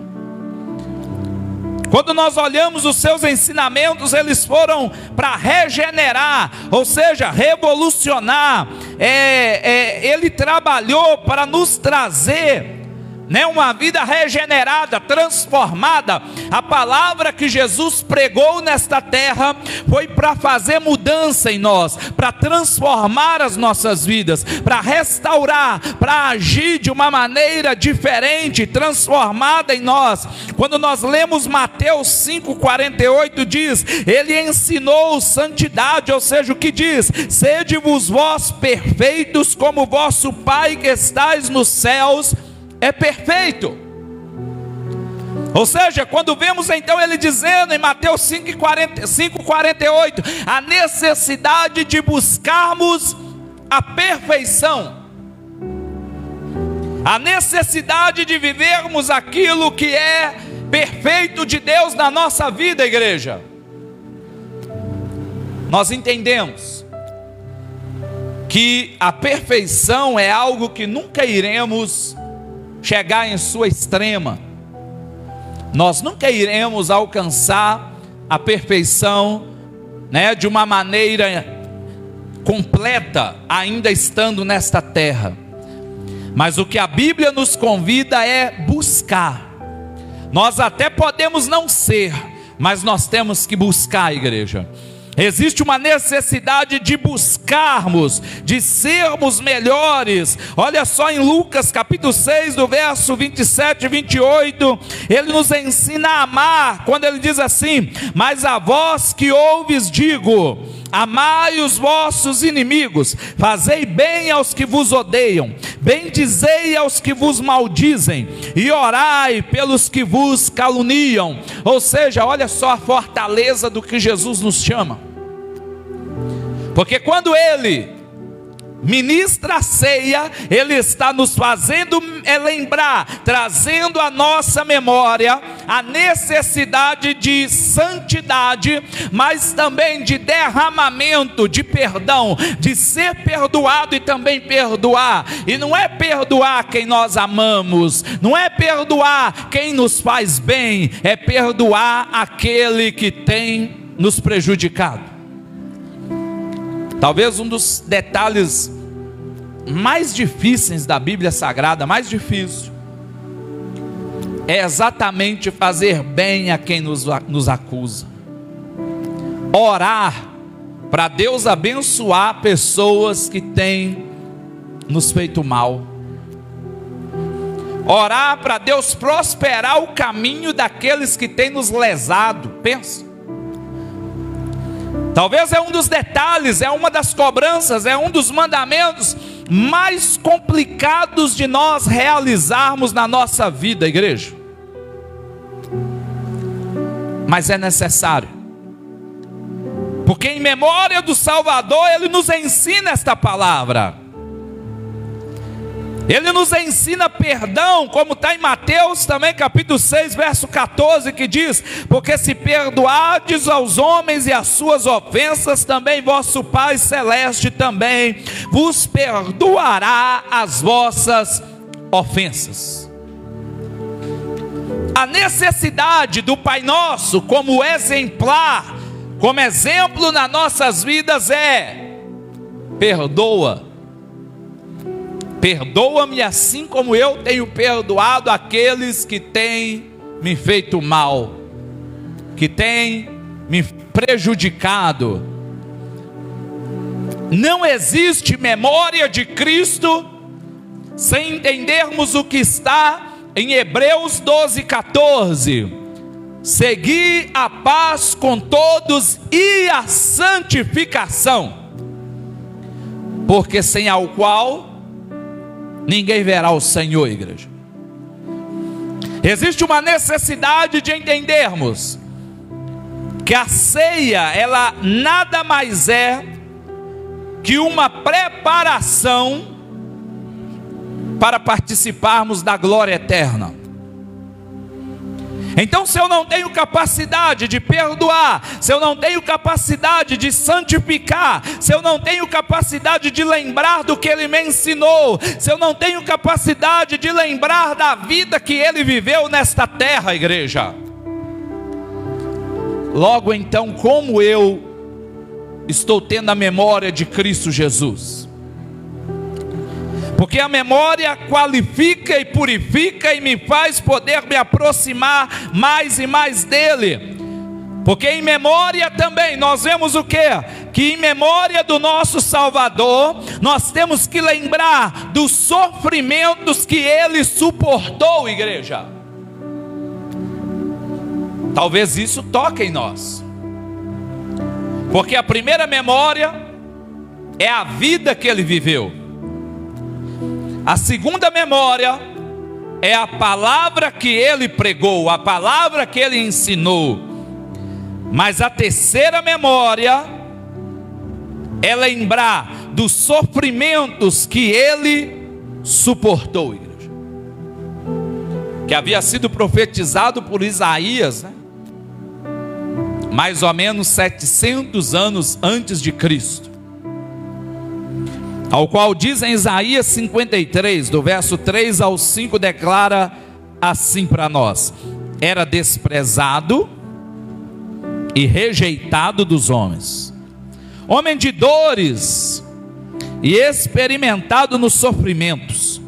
[SPEAKER 4] Quando nós olhamos os seus ensinamentos, eles foram para regenerar, ou seja, revolucionar. Ele trabalhou para nos trazer uma vida regenerada, transformada. A palavra que Jesus pregou nesta terra foi para fazer mudança em nós, para transformar as nossas vidas, para restaurar, para agir de uma maneira diferente, transformada em nós. Quando nós lemos Mateus 5,48, diz: ele ensinou santidade, ou seja, o que diz? Sede-vos vós perfeitos, como vosso Pai que estais nos céus é perfeito. Ou seja, quando vemos então ele dizendo em Mateus 5,48, a necessidade de buscarmos a perfeição, a necessidade de vivermos aquilo que é perfeito de Deus na nossa vida, igreja. Nós entendemos que a perfeição é algo que nunca iremos chegar em sua extrema. Nós nunca iremos alcançar a perfeição, de uma maneira completa, ainda estando nesta terra. Mas o que a Bíblia nos convida é buscar. Nós até podemos não ser, mas nós temos que buscar, igreja. Existe uma necessidade de buscarmos, de sermos melhores. Olha só em Lucas capítulo 6, do verso 27 e 28, ele nos ensina a amar, quando ele diz assim: mas a vós que ouves digo, amai os vossos inimigos, fazei bem aos que vos odeiam, bendizei aos que vos maldizem, e orai pelos que vos caluniam. Ou seja, olha só a fortaleza do que Jesus nos chama. Porque quando Ele ministra a ceia, Ele está nos fazendo lembrar, trazendo à nossa memória a necessidade de santidade, mas também de derramamento de perdão, de ser perdoado e também perdoar. E não é perdoar quem nós amamos, não é perdoar quem nos faz bem, é perdoar aquele que tem nos prejudicado. Talvez um dos detalhes mais difíceis da Bíblia Sagrada, mais difícil, é exatamente fazer bem a quem nos acusa. Orar para Deus abençoar pessoas que têm nos feito mal. Orar para Deus prosperar o caminho daqueles que têm nos lesado. Pensa. Talvez é um dos detalhes, é uma das cobranças, é um dos mandamentos mais complicados de nós realizarmos na nossa vida, igreja. Mas é necessário, porque em memória do Salvador, Ele nos ensina esta palavra. Ele nos ensina perdão, como está em Mateus também, capítulo 6, verso 14, que diz: porque se perdoardes aos homens e as suas ofensas, também vosso Pai Celeste também vos perdoará as vossas ofensas. A necessidade do Pai Nosso como exemplar, como exemplo nas nossas vidas é: perdoa. Perdoa-me assim como eu tenho perdoado aqueles que têm me feito mal, que têm me prejudicado. Não existe memória de Cristo sem entendermos o que está em Hebreus 12, 14. Segui a paz com todos e a santificação, porque sem a qual ninguém verá o Senhor, igreja. Existe uma necessidade de entendermos que a ceia, ela nada mais é que uma preparação para participarmos da glória eterna. Então, se eu não tenho capacidade de perdoar, se eu não tenho capacidade de santificar, se eu não tenho capacidade de lembrar do que Ele me ensinou, se eu não tenho capacidade de lembrar da vida que Ele viveu nesta terra, igreja, logo então, como eu estou tendo a memória de Cristo Jesus? Porque a memória qualifica e purifica e me faz poder me aproximar mais e mais dele. Porque em memória também nós vemos o quê? Que em memória do nosso Salvador, nós temos que lembrar dos sofrimentos que Ele suportou, igreja. Talvez isso toque em nós. Porque a primeira memória é a vida que Ele viveu. A segunda memória é a palavra que Ele pregou, a palavra que Ele ensinou. Mas a terceira memória é lembrar dos sofrimentos que Ele suportou, igreja. Que havia sido profetizado por Isaías, né? Mais ou menos 700 anos antes de Cristo. Ao qual diz em Isaías 53, do verso 3 ao 5, declara assim para nós: era desprezado e rejeitado dos homens, homem de dores e experimentado nos sofrimentos,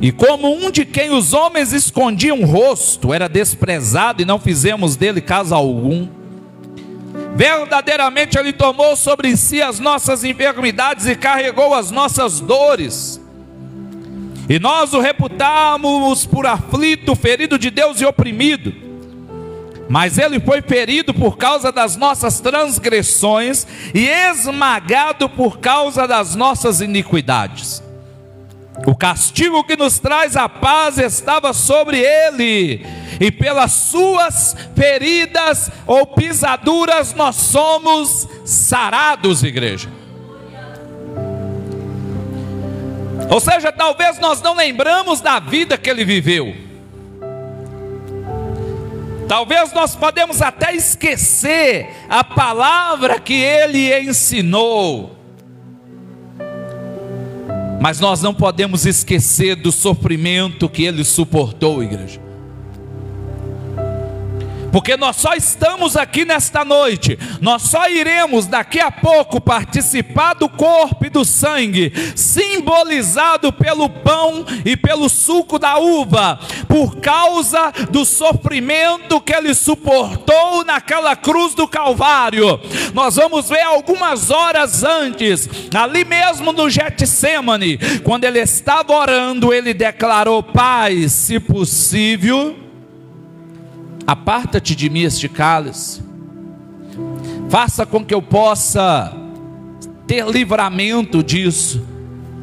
[SPEAKER 4] e como um de quem os homens escondiam o rosto, era desprezado e não fizemos dele caso algum. Verdadeiramente Ele tomou sobre si as nossas enfermidades e carregou as nossas dores. E nós o reputamos por aflito, ferido de Deus e oprimido. Mas Ele foi ferido por causa das nossas transgressões e esmagado por causa das nossas iniquidades. O castigo que nos traz a paz estava sobre Ele, e pelas suas feridas ou pisaduras nós somos sarados, igreja. Ou seja, talvez nós não lembramos da vida que Ele viveu. Talvez nós podemos até esquecer a palavra que Ele ensinou. Mas nós não podemos esquecer do sofrimento que Ele suportou, igreja. Porque nós só estamos aqui nesta noite, nós só iremos daqui a pouco participar do corpo e do sangue, simbolizado pelo pão e pelo suco da uva, por causa do sofrimento que Ele suportou naquela cruz do Calvário. Nós vamos ver algumas horas antes, ali mesmo no Getsemane, quando Ele estava orando, Ele declarou: Pai, se possível, aparta-te de mim este cálice, faça com que eu possa ter livramento disso.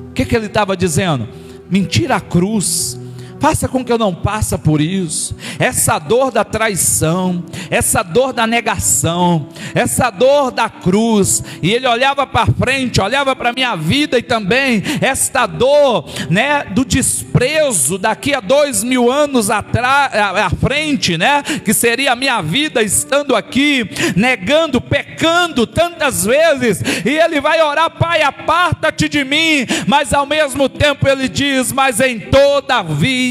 [SPEAKER 4] O que Ele estava dizendo? Me tira a cruz, faça com que eu não passe por isso, essa dor da traição, essa dor da negação, essa dor da cruz. E Ele olhava para frente, olhava para a minha vida, e também esta dor, né, do desprezo daqui a 2000 anos atrás, à frente, né, que seria a minha vida estando aqui, negando, pecando tantas vezes. E Ele vai orar: Pai, aparta-te de mim, mas ao mesmo tempo Ele diz: mas em todavia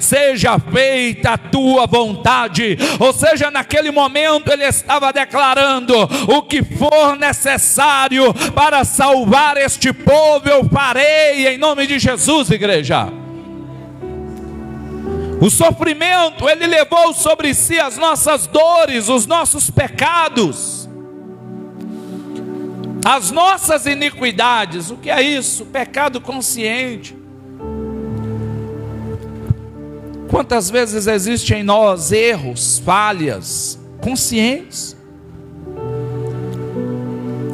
[SPEAKER 4] seja feita a tua vontade. Ou seja, naquele momento Ele estava declarando: o que for necessário para salvar este povo eu farei, em nome de Jesus, igreja. O sofrimento, Ele levou sobre si as nossas dores, os nossos pecados, as nossas iniquidades. O que é isso? Pecado consciente. Quantas vezes existe em nós erros, falhas conscientes,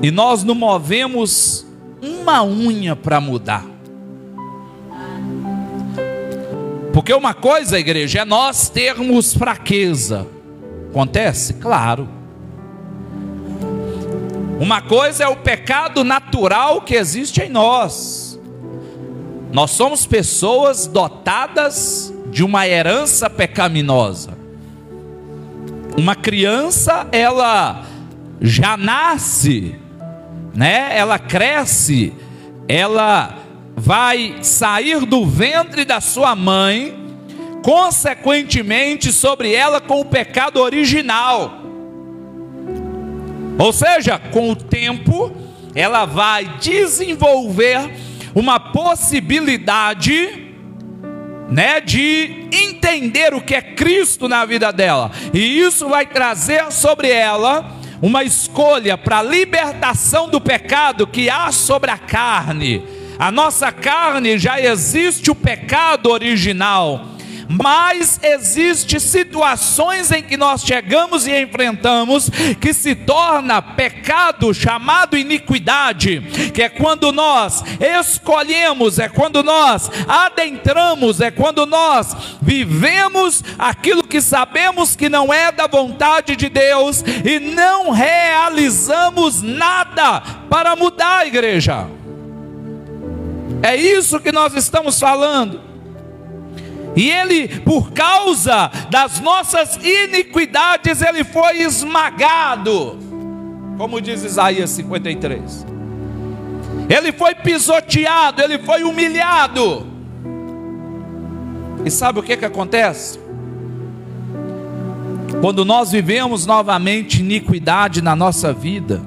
[SPEAKER 4] e nós não movemos uma unha para mudar? Porque uma coisa, igreja, é nós termos fraqueza. Acontece? Claro. Uma coisa é o pecado natural que existe em nós. Nós somos pessoas dotadas de uma herança pecaminosa. Uma criança, ela já nasce, né? Ela cresce, ela vai sair do ventre da sua mãe, consequentemente sobre ela com o pecado original. Ou seja, com o tempo ela vai desenvolver uma possibilidade, né, de entender o que é Cristo na vida dela, e isso vai trazer sobre ela uma escolha para a libertação do pecado que há sobre a carne. A nossa carne já existe o pecado original, mas existem situações em que nós chegamos e enfrentamos que se torna pecado chamado iniquidade, que é quando nós escolhemos, é quando nós adentramos, é quando nós vivemos aquilo que sabemos que não é da vontade de Deus e não realizamos nada para mudar a igreja. É isso que nós estamos falando. E Ele, por causa das nossas iniquidades, Ele foi esmagado, como diz Isaías 53. Ele foi pisoteado, Ele foi humilhado. E sabe o que acontece? Quando nós vivemos novamente iniquidade na nossa vida,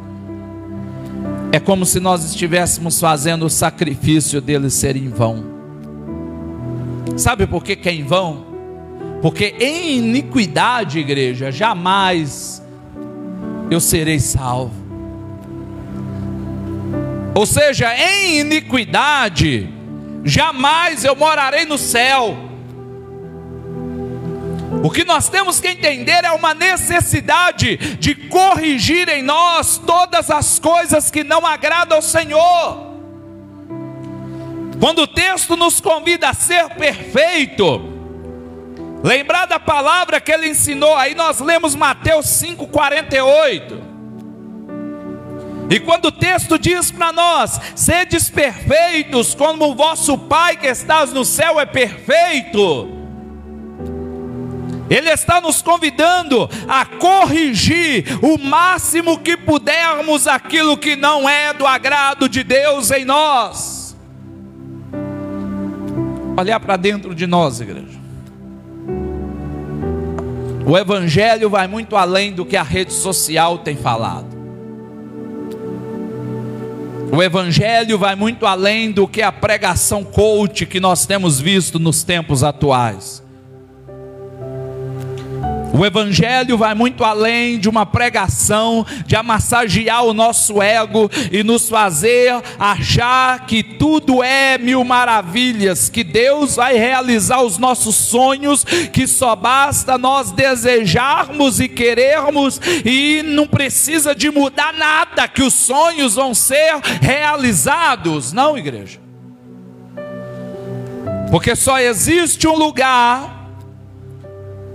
[SPEAKER 4] é como se nós estivéssemos fazendo o sacrifício dele ser em vão. Sabe por que é em vão? Porque em iniquidade, igreja, jamais eu serei salvo. Ou seja, em iniquidade, jamais eu morarei no céu. O que nós temos que entender é uma necessidade de corrigir em nós todas as coisas que não agradam ao Senhor. Quando o texto nos convida a ser perfeito, lembrar da palavra que ele ensinou, aí nós lemos Mateus 5,48. E quando o texto diz para nós: sedes perfeitos como o vosso Pai que estás no céu é perfeito, ele está nos convidando a corrigir o máximo que pudermos aquilo que não é do agrado de Deus em nós. Olhar para dentro de nós, igreja. O evangelho vai muito além do que a rede social tem falado. O evangelho vai muito além do que a pregação coach que nós temos visto nos tempos atuais. O evangelho vai muito além de uma pregação de amassagear o nosso ego e nos fazer achar que tudo é mil maravilhas, que Deus vai realizar os nossos sonhos, que só basta nós desejarmos e querermos e não precisa de mudar nada, que os sonhos vão ser realizados. Não, igreja. Porque só existe um lugar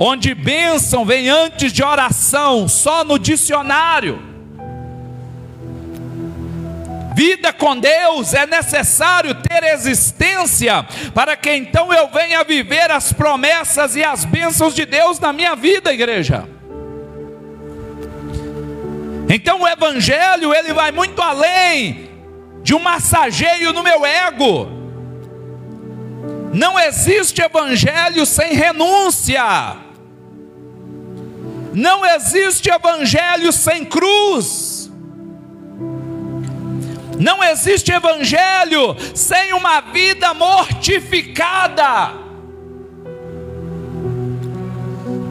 [SPEAKER 4] onde bênção vem antes de oração, só no dicionário. Vida com Deus é necessário ter existência, para que então eu venha viver as promessas e as bênçãos de Deus na minha vida, igreja. Então o evangelho, ele vai muito além de um massageio no meu ego. Não existe evangelho sem renúncia. Não existe evangelho sem cruz. Não existe evangelho sem uma vida mortificada.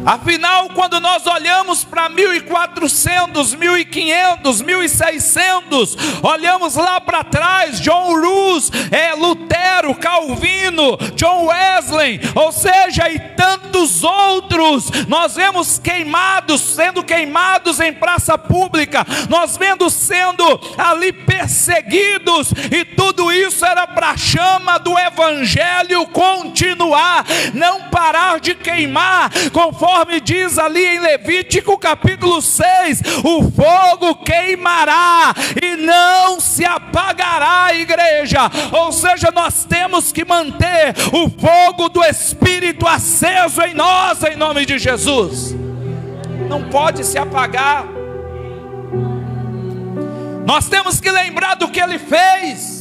[SPEAKER 4] Afinal, quando nós olhamos para 1400, 1500, 1600, olhamos lá para trás, John Hus, Lutero, Calvino, John Wesley, ou seja, e tantos outros, nós vemos sendo queimados em praça pública, nós vemos sendo ali perseguidos, e tudo isso era para a chama do evangelho continuar, não parar de queimar, conforme diz ali em Levítico capítulo 6, o fogo queimará e não se apagará, igreja. Ou seja, nós temos que manter o fogo do Espírito aceso em nós, em nome de Jesus. Não pode se apagar. Nós temos que lembrar do que Ele fez.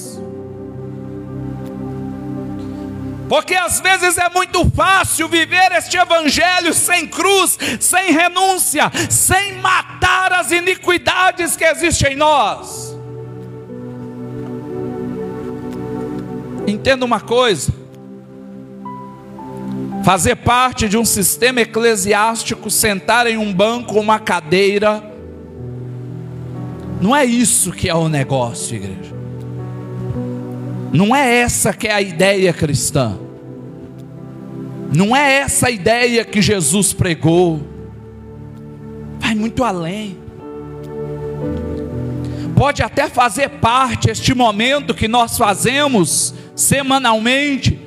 [SPEAKER 4] Porque às vezes é muito fácil viver este evangelho sem cruz, sem renúncia, sem matar as iniquidades que existem em nós. Entenda uma coisa: fazer parte de um sistema eclesiástico, sentar em um banco, uma cadeira, não é isso que é o negócio, igreja. Não é essa que é a ideia cristã. Não é essa a ideia que Jesus pregou. Vai muito além. Pode até fazer parte este momento que nós fazemos semanalmente,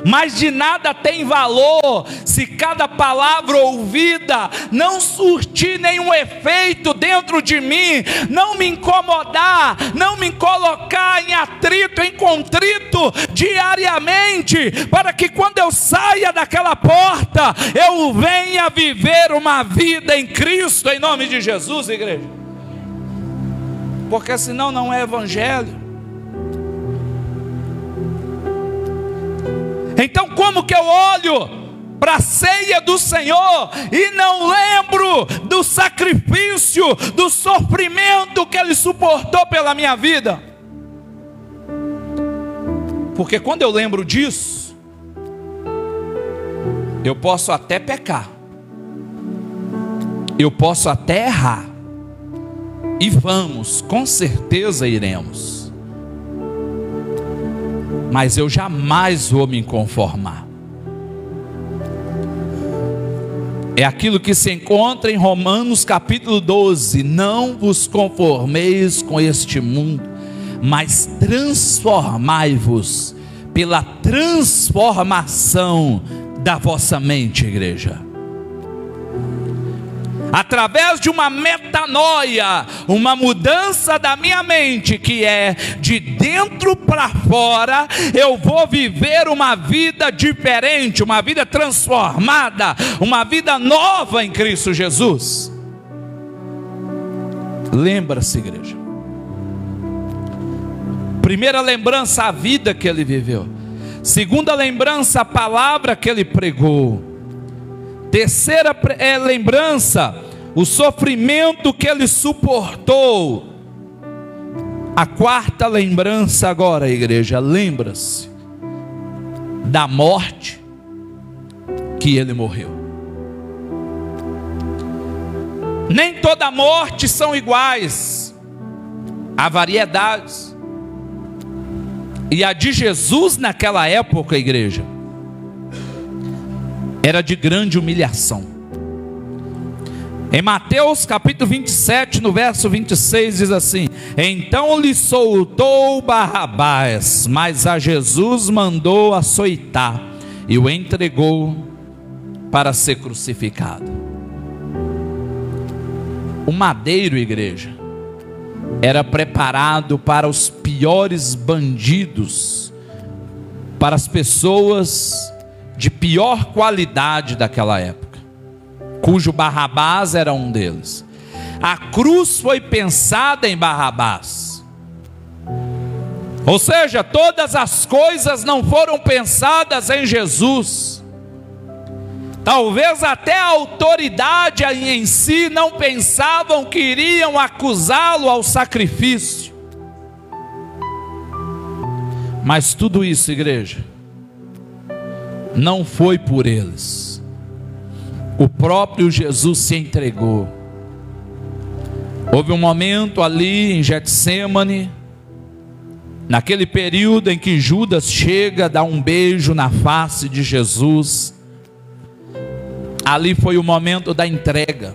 [SPEAKER 4] mas de nada tem valor se cada palavra ouvida não surtir nenhum efeito dentro de mim, não me incomodar, não me colocar em atrito, em contrito diariamente, para que quando eu saia daquela porta, eu venha viver uma vida em Cristo, em nome de Jesus, igreja. Porque senão não é evangelho. Então como que eu olho para a ceia do Senhor e não lembro do sacrifício, do sofrimento que Ele suportou pela minha vida? Porque quando eu lembro disso, eu posso até pecar, eu posso até errar, E vamos, com certeza iremos. Mas eu jamais vou me conformar. É aquilo que se encontra em Romanos capítulo 12. Não vos conformeis com este mundo, mas transformai-vos pela transformação da vossa mente, igreja. Através de uma metanoia, uma mudança da minha mente, que é de dentro para fora, eu vou viver uma vida diferente, uma vida transformada, uma vida nova em Cristo Jesus. Lembra-se, igreja. Primeira lembrança, a vida que ele viveu. Segunda lembrança, a palavra que ele pregou. Terceira lembrança, o sofrimento que ele suportou. A quarta lembrança agora, igreja, lembra-se da morte que ele morreu. Nem toda morte são iguais, há variedades. E a de Jesus naquela época, igreja, era de grande humilhação. Em Mateus capítulo 27, no verso 26, diz assim: então lhe soltou Barrabás, mas a Jesus mandou açoitar e o entregou para ser crucificado. O madeiro, igreja, era preparado para os piores bandidos, para as pessoas de pior qualidade daquela época, cujo Barrabás era um deles. A cruz foi pensada em Barrabás, ou seja, todas as coisas não foram pensadas em Jesus. Talvez até a autoridade em si não pensavam que iriam acusá-lo ao sacrifício. Mas tudo isso, igreja, não foi por eles. O próprio Jesus se entregou. Houve um momento ali em Getsêmani, naquele período em que Judas chega, dá um beijo na face de Jesus. Ali foi o momento da entrega.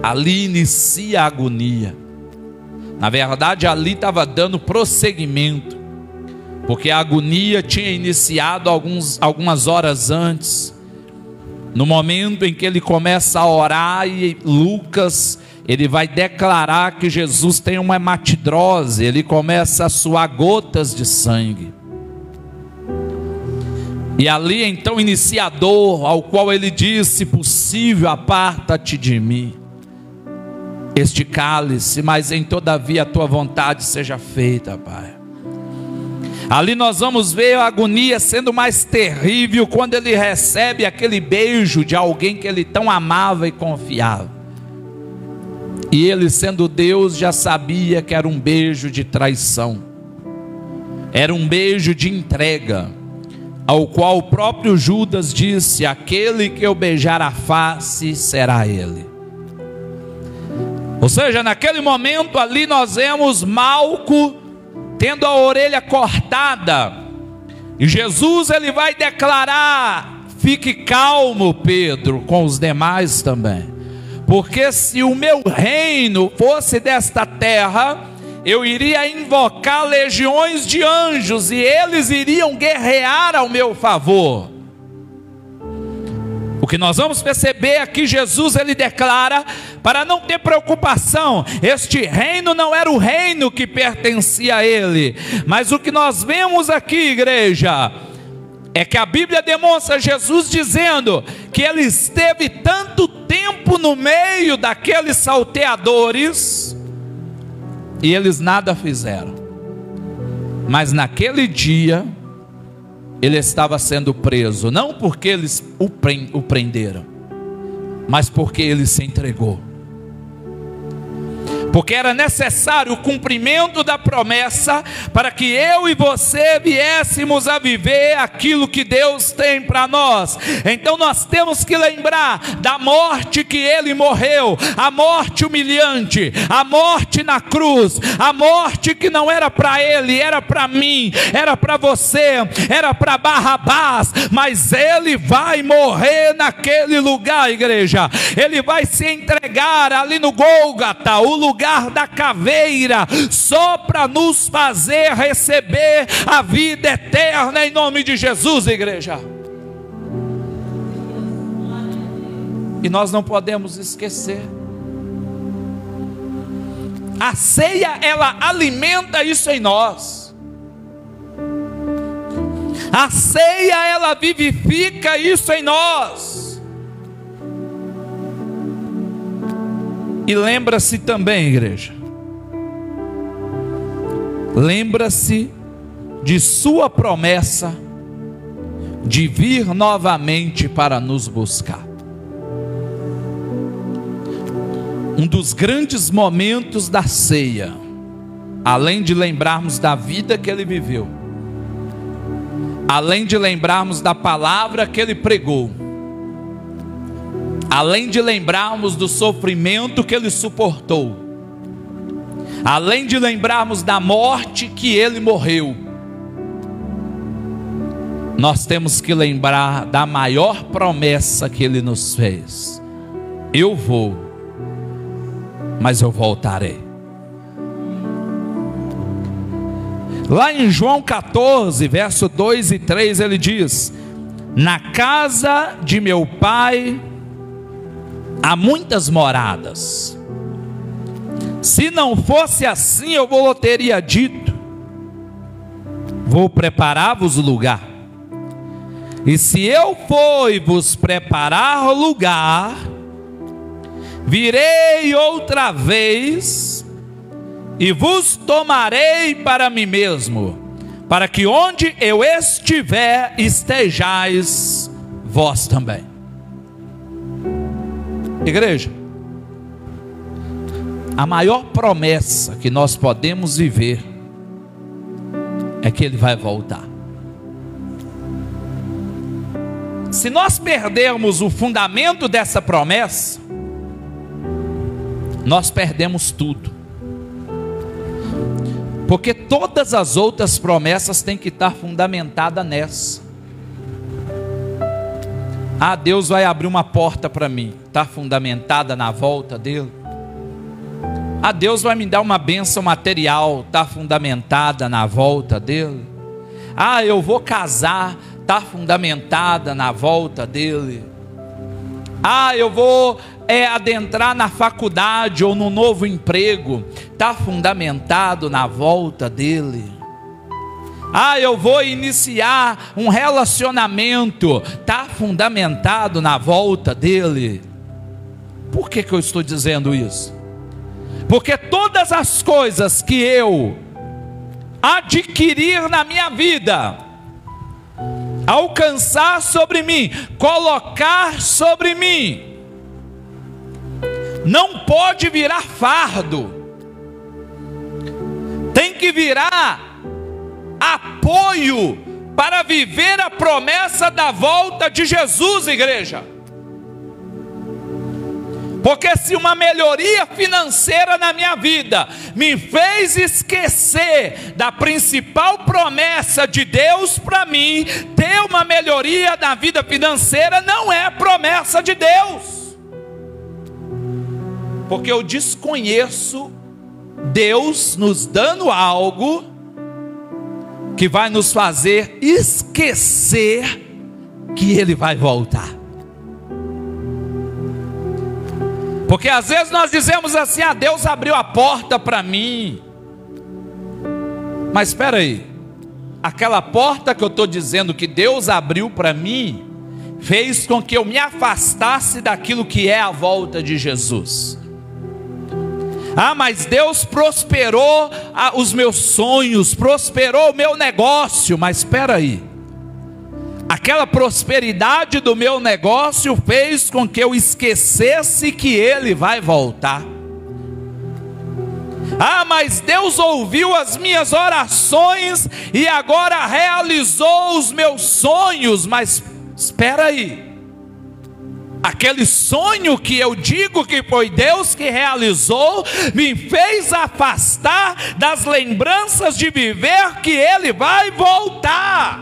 [SPEAKER 4] Ali inicia a agonia. Na verdade, ali estava dando prosseguimento, porque a agonia tinha iniciado algumas horas antes, no momento em que ele começa a orar. E Lucas, ele vai declarar que Jesus tem uma hematidrose, ele começa a suar gotas de sangue. E ali então inicia a dor, ao qual ele diz: se possível, aparta-te de mim este cálice, mas em todavia a tua vontade seja feita, Pai. Ali nós vamos ver a agonia sendo mais terrível, quando ele recebe aquele beijo de alguém que ele tão amava e confiava. E ele, sendo Deus, já sabia que era um beijo de traição, era um beijo de entrega, ao qual o próprio Judas disse: aquele que eu beijar a face será ele. Ou seja, naquele momento ali nós vemos Malco tendo a orelha cortada, e Jesus ele vai declarar: fique calmo, Pedro, com os demais também, porque se o meu reino fosse desta terra, eu iria invocar legiões de anjos, e eles iriam guerrear ao meu favor. O que nós vamos perceber aqui, Jesus ele declara para não ter preocupação. Este reino não era o reino que pertencia a ele, mas o que nós vemos aqui, igreja, é que a Bíblia demonstra Jesus dizendo que ele esteve tanto tempo no meio daqueles salteadores e eles nada fizeram. Mas naquele dia ele estava sendo preso, não porque eles o prenderam, mas porque ele se entregou. porque era necessário o cumprimento da promessa para que eu e você viéssemos a viver aquilo que Deus tem para nós. Então nós temos que lembrar da morte que Ele morreu, a morte humilhante, a morte na cruz, a morte que não era para Ele, era para mim, era para você, era para Barrabás, mas Ele vai morrer naquele lugar, igreja. Ele vai se entregar ali no Gólgota, o lugar da caveira, só para nos fazer receber a vida eterna em nome de Jesus, igreja. E nós não podemos esquecer, a ceia, ela alimenta isso em nós. A ceia, ela vivifica isso em nós. E lembra-se também, igreja, lembra-se de sua promessa de vir novamente para nos buscar. Um dos grandes momentos da ceia, além de lembrarmos da vida que Ele viveu, além de lembrarmos da palavra que Ele pregou, além de lembrarmos do sofrimento que Ele suportou, além de lembrarmos da morte que Ele morreu, nós temos que lembrar da maior promessa que Ele nos fez: eu vou, mas eu voltarei. Lá em João 14, verso 2 e 3, ele diz: na casa de meu Pai há muitas moradas. Se não fosse assim, eu vou teria dito: vou preparar-vos lugar. E se eu for e vos preparar lugar, virei outra vez e vos tomarei para mim mesmo, para que onde eu estiver, estejais vós também. Igreja, a maior promessa que nós podemos viver é que Ele vai voltar. Se nós perdermos o fundamento dessa promessa, nós perdemos tudo. Porque todas as outras promessas têm que estar fundamentadas nessa. Ah, Deus vai abrir uma porta para mim, está fundamentada na volta dele. Ah, Deus vai me dar uma bênção material, está fundamentada na volta dele. Ah, eu vou casar, está fundamentada na volta dele. Ah, eu vou adentrar na faculdade ou no novo emprego, está fundamentado na volta dele. Ah, eu vou iniciar um relacionamento, está fundamentado na volta dele. Por que eu estou dizendo isso? Porque todas as coisas que eu adquirir na minha vida, alcançar sobre mim, colocar sobre mim, não pode virar fardo, tem que virar apoio para viver a promessa da volta de Jesus, igreja. Porque se uma melhoria financeira na minha vida me fez esquecer da principal promessa de Deus para mim, ter uma melhoria na vida financeira não é promessa de Deus. Porque eu desconheço Deus nos dando algo que vai nos fazer esquecer que Ele vai voltar. Porque às vezes nós dizemos assim: ah, Deus abriu a porta para mim. Mas espera aí, aquela porta que eu estou dizendo que Deus abriu para mim, fez com que eu me afastasse daquilo que é a volta de Jesus. Ah, mas Deus prosperou os meus sonhos, prosperou o meu negócio. Mas espera aí, aquela prosperidade do meu negócio fez com que eu esquecesse que Ele vai voltar. Ah, mas Deus ouviu as minhas orações e agora realizou os meus sonhos. Mas espera aí, aquele sonho que eu digo que foi Deus que realizou, me fez afastar das lembranças de viver que Ele vai voltar.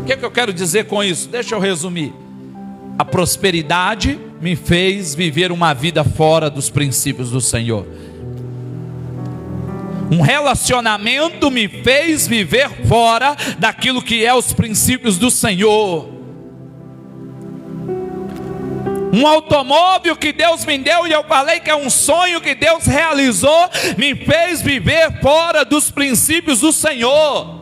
[SPEAKER 4] O que eu quero dizer com isso? Deixa eu resumir. A prosperidade me fez viver uma vida fora dos princípios do Senhor. Um relacionamento me fez viver fora daquilo que é os princípios do Senhor. Um automóvel que Deus me deu, e eu falei que é um sonho que Deus realizou, me fez viver fora dos princípios do Senhor.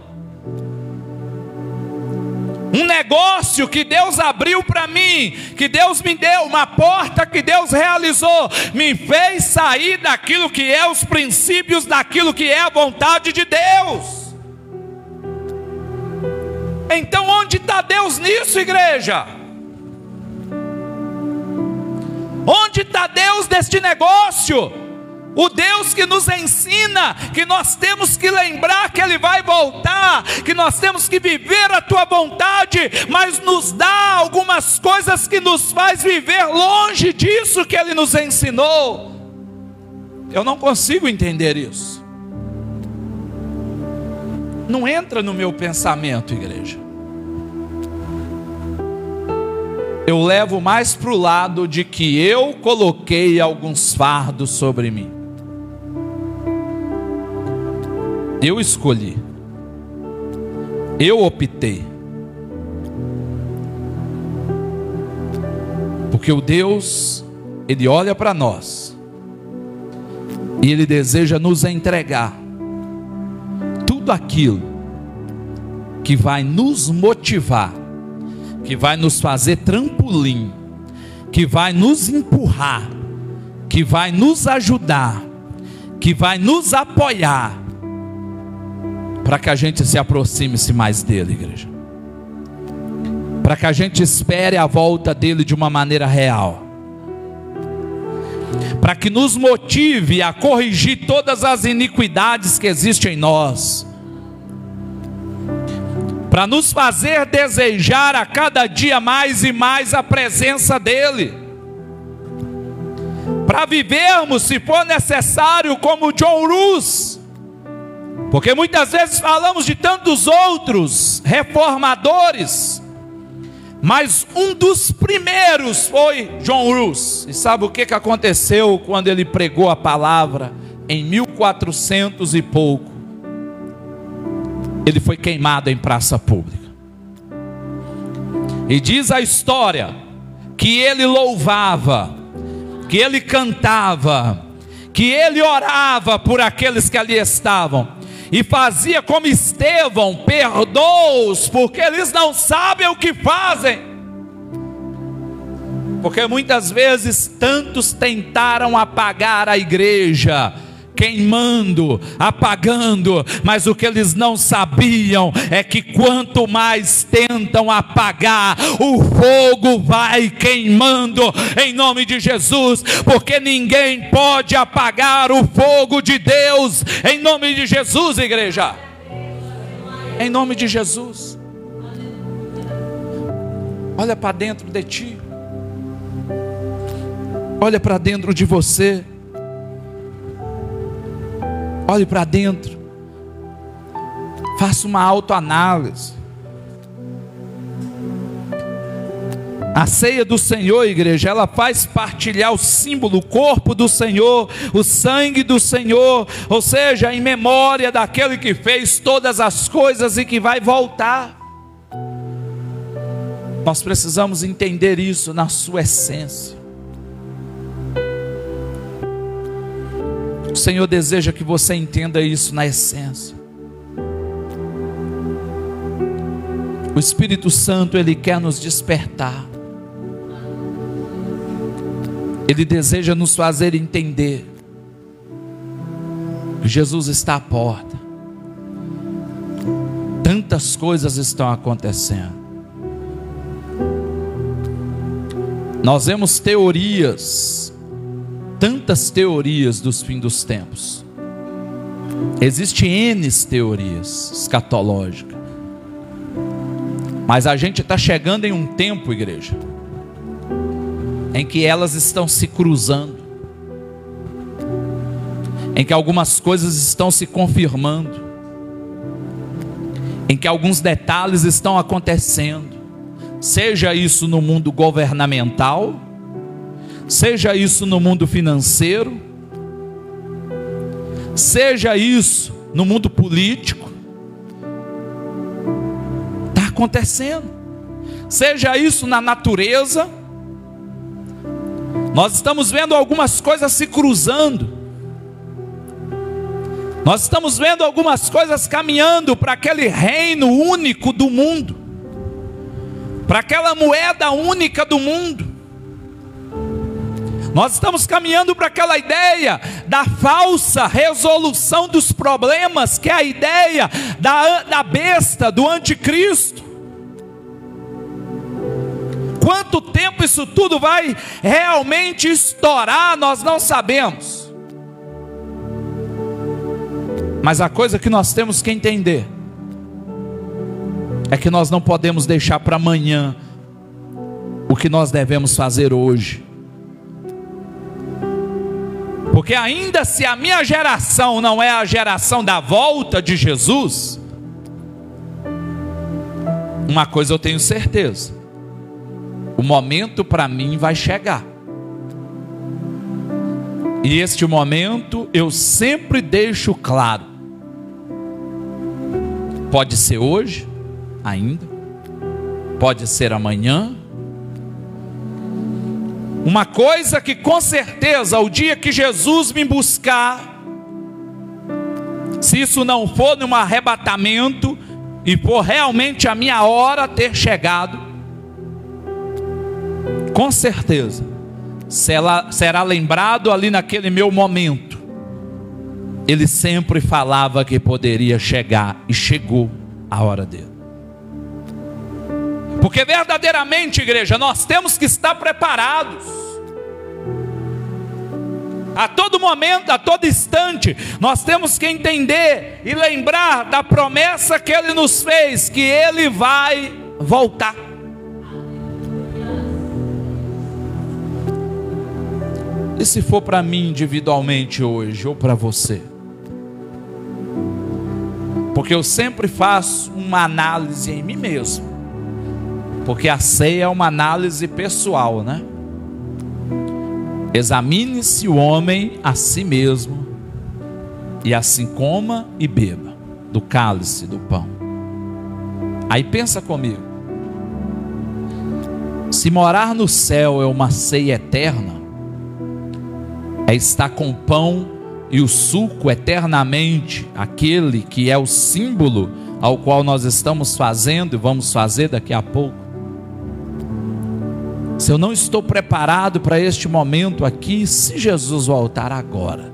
[SPEAKER 4] Um negócio que Deus abriu para mim, que Deus me deu, uma porta que Deus realizou, me fez sair daquilo que é os princípios, daquilo que é a vontade de Deus. Então onde está Deus nisso, igreja? Onde está Deus neste negócio? O Deus que nos ensina que nós temos que lembrar que Ele vai voltar, que nós temos que viver a Tua vontade, mas nos dá algumas coisas que nos faz viver longe disso que Ele nos ensinou. Eu não consigo entender isso. Não entra no meu pensamento, igreja. Eu levo mais para o lado de que eu coloquei alguns fardos sobre mim. Eu escolhi, eu optei, porque o Deus, Ele olha para nós, e Ele deseja nos entregar tudo aquilo que vai nos motivar, que vai nos fazer trampolim, que vai nos empurrar, que vai nos ajudar, que vai nos apoiar, para que a gente se aproxime-se mais dele, igreja. Para que a gente espere a volta dele de uma maneira real. Para que nos motive a corrigir todas as iniquidades que existem em nós. Para nos fazer desejar a cada dia mais e mais a presença dele. Para vivermos, se for necessário, como John Rus. Porque muitas vezes falamos de tantos outros reformadores, mas um dos primeiros foi John Rus. E sabe o que aconteceu quando ele pregou a palavra em 1400 e pouco? Ele foi queimado em praça pública. E diz a história que ele louvava, que ele cantava, que ele orava por aqueles que ali estavam. E fazia como Estevão: perdoa-os, porque eles não sabem o que fazem. Porque muitas vezes tantos tentaram apagar a igreja, queimando, apagando, mas o que eles não sabiam é que quanto mais tentam apagar, o fogo vai queimando em nome de Jesus, porque ninguém pode apagar o fogo de Deus, em nome de Jesus, igreja, em nome de Jesus. Olha para dentro de ti, olha para dentro de você. Olhe para dentro, faça uma autoanálise. A ceia do Senhor, igreja, ela faz partilhar o símbolo, o corpo do Senhor, o sangue do Senhor, ou seja, em memória daquele que fez todas as coisas e que vai voltar. Nós precisamos entender isso na sua essência. O Senhor deseja que você entenda isso na essência. O Espírito Santo, Ele quer nos despertar. Ele deseja nos fazer entender que Jesus está à porta. Tantas coisas estão acontecendo. Nós vemos teorias tantas teorias dos fins dos tempos. Existem N teorias escatológicas. Mas a gente está chegando em um tempo, igreja, em que elas estão se cruzando, em que algumas coisas estão se confirmando, em que alguns detalhes estão acontecendo, seja isso no mundo governamental, seja isso no mundo financeiro, seja isso no mundo político, está acontecendo, seja isso na natureza. Nós estamos vendo algumas coisas se cruzando, nós estamos vendo algumas coisas caminhando para aquele reino único do mundo, para aquela moeda única do mundo. Nós estamos caminhando para aquela ideia da falsa resolução dos problemas, que é a ideia da besta, do anticristo. Quanto tempo isso tudo vai realmente estourar, nós não sabemos. Mas a coisa que nós temos que entender é que nós não podemos deixar para amanhã o que nós devemos fazer hoje. Porque ainda se a minha geração não é a geração da volta de Jesus, uma coisa eu tenho certeza: o momento para mim vai chegar. E este momento eu sempre deixo claro. Pode ser hoje, ainda. Pode ser amanhã. Uma coisa que com certeza, o dia que Jesus me buscar, se isso não for num arrebatamento, e for realmente a minha hora ter chegado, com certeza, será lembrado ali naquele meu momento. Ele sempre falava que poderia chegar, e chegou a hora dele. Porque verdadeiramente, igreja, nós temos que estar preparados. A todo momento, a todo instante, nós temos que entender e lembrar da promessa que Ele nos fez, que Ele vai voltar. E se for para mim individualmente hoje, ou para você? Porque eu sempre faço uma análise em mim mesmo. Porque a ceia é uma análise pessoal, né? Examine-se o homem a si mesmo, e assim coma e beba do cálice do pão. Aí pensa comigo: se morar no céu é uma ceia eterna, é estar com o pão e o suco eternamente, aquele que é o símbolo ao qual nós estamos fazendo e vamos fazer daqui a pouco. Se eu não estou preparado para este momento aqui, se Jesus voltar agora,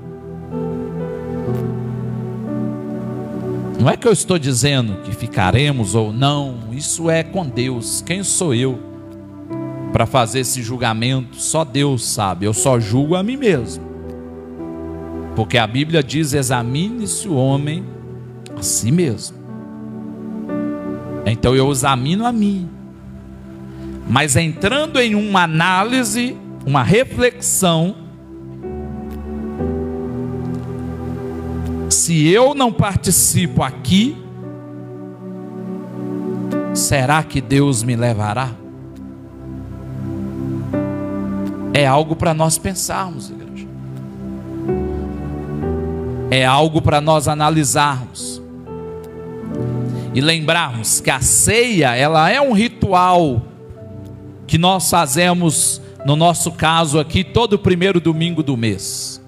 [SPEAKER 4] não é que eu estou dizendo que ficaremos ou não, isso é com Deus. Quem sou eu para fazer esse julgamento? Só Deus sabe, eu só julgo a mim mesmo. Porque a Bíblia diz: examine-se o homem a si mesmo. Então eu examino a mim. Mas entrando em uma análise, uma reflexão, se eu não participo aqui, será que Deus me levará? É algo para nós pensarmos, igreja. É algo para nós analisarmos. E lembrarmos que a ceia, ela é um ritual que nós fazemos, no nosso caso aqui, todo primeiro domingo do mês.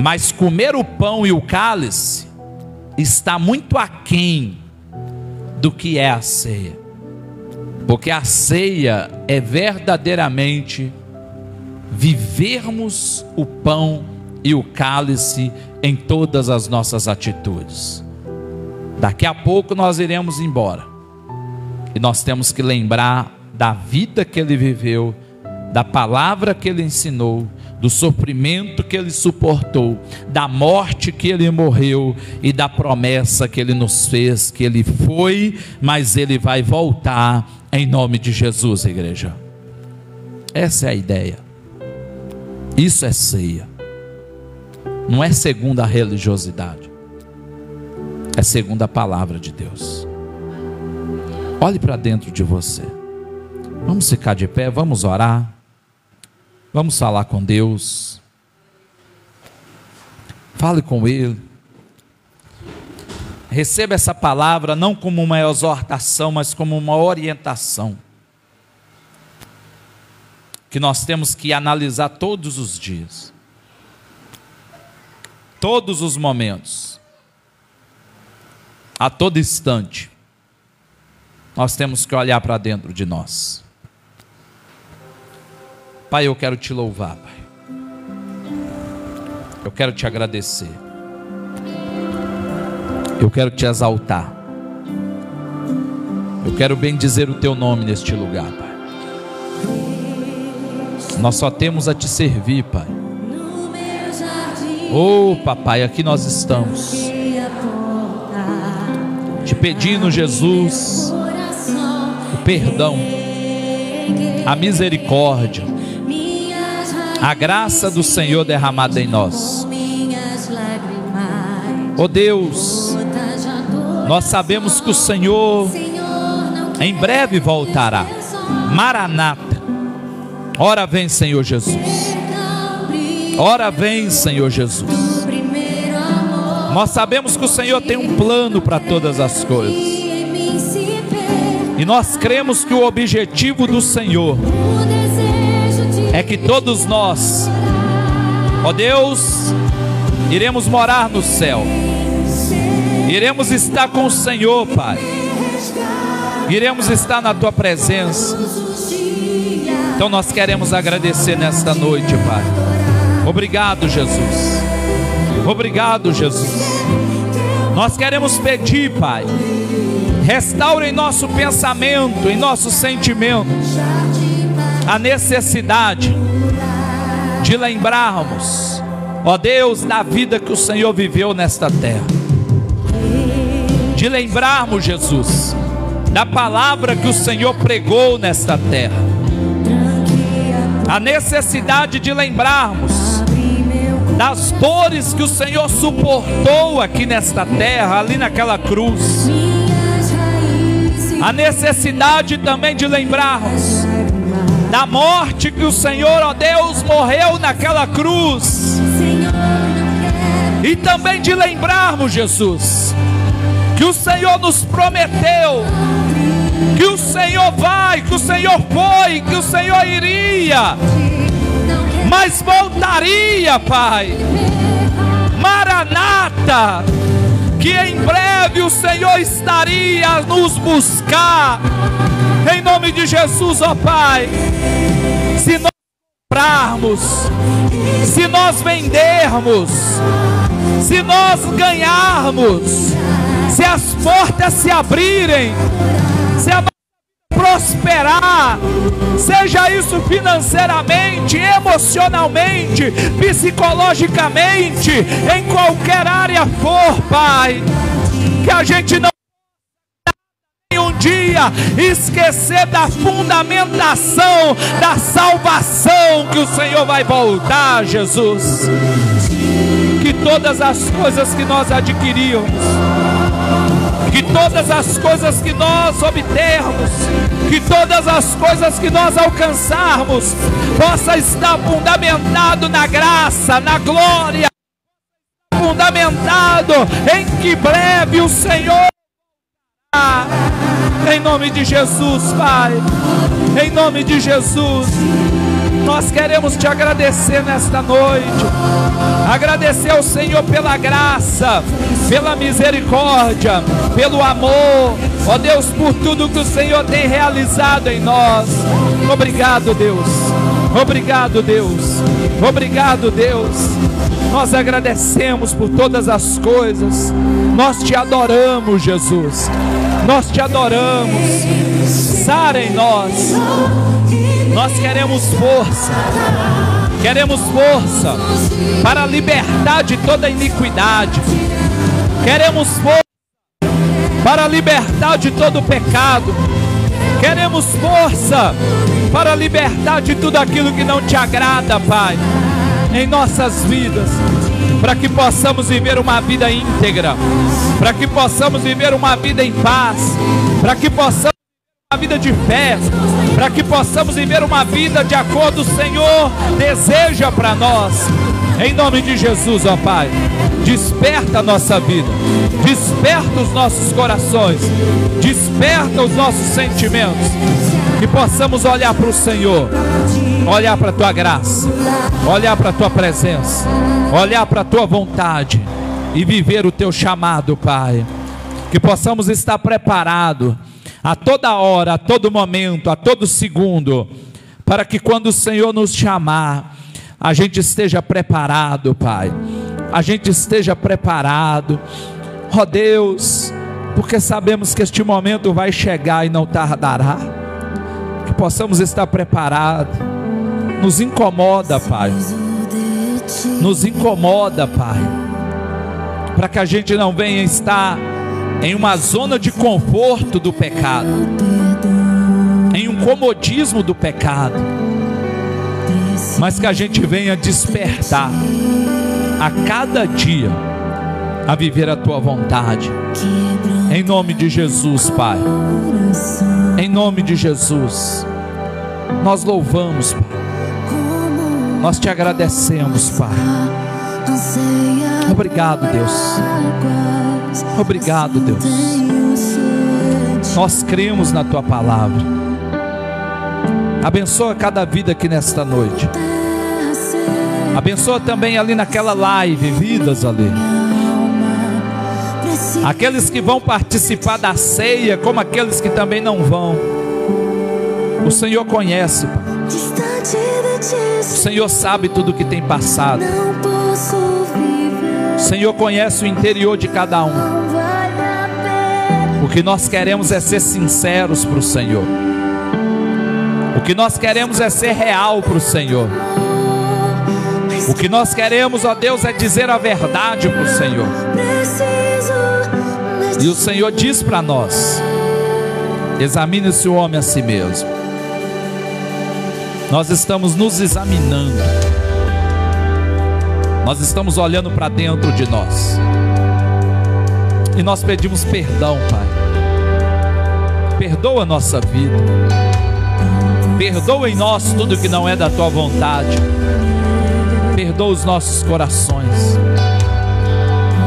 [SPEAKER 4] Mas comer o pão e o cálice está muito aquém do que é a ceia. Porque a ceia é verdadeiramente vivermos o pão e o cálice em todas as nossas atitudes. Daqui a pouco nós iremos embora. E nós temos que lembrar da vida que Ele viveu da palavra que ele ensinou, do sofrimento que ele suportou, da morte que ele morreu e da promessa que ele nos fez, que ele foi, mas ele vai voltar em nome de Jesus, igreja. Essa é a ideia. Isso é ceia. Não é segundo a religiosidade, é segundo a palavra de Deus. Olhe para dentro de você. Vamos ficar de pé, vamos orar, vamos falar com Deus. Fale com Ele. Receba essa palavra não como uma exortação, mas como uma orientação, que nós temos que analisar todos os dias, todos os momentos, a todo instante. Nós temos que olhar para dentro de nós. Pai, eu quero te louvar, Pai. Eu quero te agradecer. Eu quero te exaltar. Eu quero bendizer o teu nome neste lugar, Pai. Nós só temos a te servir, Pai. Oh, Papai, aqui nós estamos te pedindo, Jesus, o perdão, a misericórdia, a graça do Senhor derramada em nós. Oh Deus, nós sabemos que o Senhor em breve voltará. Maranata. Ora vem, Senhor Jesus. Ora vem, Senhor Jesus. Nós sabemos que o Senhor tem um plano para todas as coisas, e nós cremos que o objetivo do Senhor é que todos nós, ó Deus, iremos morar no céu, iremos estar com o Senhor, Pai, iremos estar na Tua presença. Então nós queremos agradecer nesta noite, Pai. Obrigado, Jesus. Obrigado, Jesus. Nós queremos pedir, Pai, restaure em nosso pensamento, em nosso sentimento, a necessidade de lembrarmos, ó Deus, da vida que o Senhor viveu nesta terra, de lembrarmos, Jesus, da palavra que o Senhor pregou nesta terra, a necessidade de lembrarmos das dores que o Senhor suportou aqui nesta terra, ali naquela cruz, a necessidade também de lembrarmos da morte que o Senhor, ó Deus, morreu naquela cruz, e também de lembrarmos, Jesus, que o Senhor nos prometeu, que o Senhor vai, que o Senhor foi, que o Senhor iria, mas voltaria, Pai. Maranata, que em breve o Senhor estaria a nos buscar, em nome de Jesus, ó Pai. Se nós comprarmos, se nós vendermos, se nós ganharmos, se as portas se abrirem, se a prosperar, seja isso financeiramente, emocionalmente, psicologicamente, em qualquer área for, Pai, que a gente não um dia esquecer da fundamentação da salvação, que o Senhor vai voltar, Jesus. Que todas as coisas que nós adquirimos, que todas as coisas que nós obtermos, que todas as coisas que nós alcançarmos, possa estar fundamentado na graça, na glória, fundamentado em que breve o Senhor, em nome de Jesus, Pai, em nome de Jesus. Nós queremos te agradecer nesta noite, agradecer ao Senhor pela graça, pela misericórdia, pelo amor, ó Deus, por tudo que o Senhor tem realizado em nós. Obrigado, Deus. Obrigado, Deus. Obrigado, Deus. Nós agradecemos por todas as coisas. Nós te adoramos, Jesus. Nós te adoramos. Sara em nós. Nós queremos força para libertar de toda iniquidade. Queremos força para libertar de todo pecado. Queremos força para libertar de tudo aquilo que não te agrada, Pai, em nossas vidas, para que possamos viver uma vida íntegra, para que possamos viver uma vida em paz, para que possamos viver uma vida de fé, para que possamos viver uma vida de acordo com o Senhor deseja para nós. Em nome de Jesus, ó Pai, desperta a nossa vida, desperta os nossos corações, desperta os nossos sentimentos, que possamos olhar para o Senhor, olhar para a Tua graça, olhar para a Tua presença, olhar para a Tua vontade e viver o Teu chamado, Pai. Que possamos estar preparados a toda hora, a todo momento, a todo segundo, para que quando o Senhor nos chamar, a gente esteja preparado, Pai. A gente esteja preparado, ó Deus, porque sabemos que este momento vai chegar e não tardará. Que possamos estar preparados. Nos incomoda, Pai. Nos incomoda, Pai, para que a gente não venha estar em uma zona de conforto do pecado, em um comodismo do pecado, mas que a gente venha despertar a cada dia a viver a Tua vontade. Em nome de Jesus, Pai. Em nome de Jesus, nós louvamos, Pai. Nós te agradecemos, Pai. Obrigado, Deus. Obrigado, Deus. Nós cremos na Tua palavra. Abençoa cada vida aqui nesta noite. Abençoa também ali naquela live, vidas ali. Aqueles que vão participar da ceia, como aqueles que também não vão. O Senhor conhece, Pai. O Senhor sabe tudo o que tem passado. O Senhor conhece o interior de cada um. O que nós queremos é ser sinceros para o Senhor. O que nós queremos é ser real para o Senhor. O que nós queremos, ó Deus, é dizer a verdade para o Senhor. E o Senhor diz para nós: examine-se o homem a si mesmo. Nós estamos nos examinando. Nós estamos olhando para dentro de nós. E nós pedimos perdão, Pai. Perdoa a nossa vida. Perdoa em nós tudo que não é da Tua vontade. Perdoa os nossos corações.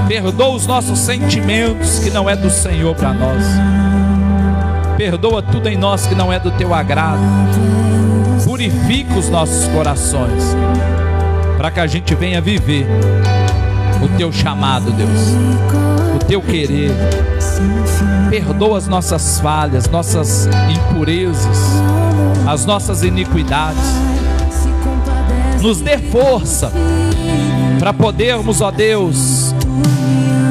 [SPEAKER 4] Perdoa os nossos sentimentos que não é do Senhor para nós. Perdoa tudo em nós que não é do Teu agrado. Purifica os nossos corações, para que a gente venha viver o Teu chamado, Deus, o Teu querer. Perdoa as nossas falhas, nossas impurezas, as nossas iniquidades. Nos dê força para podermos, ó Deus,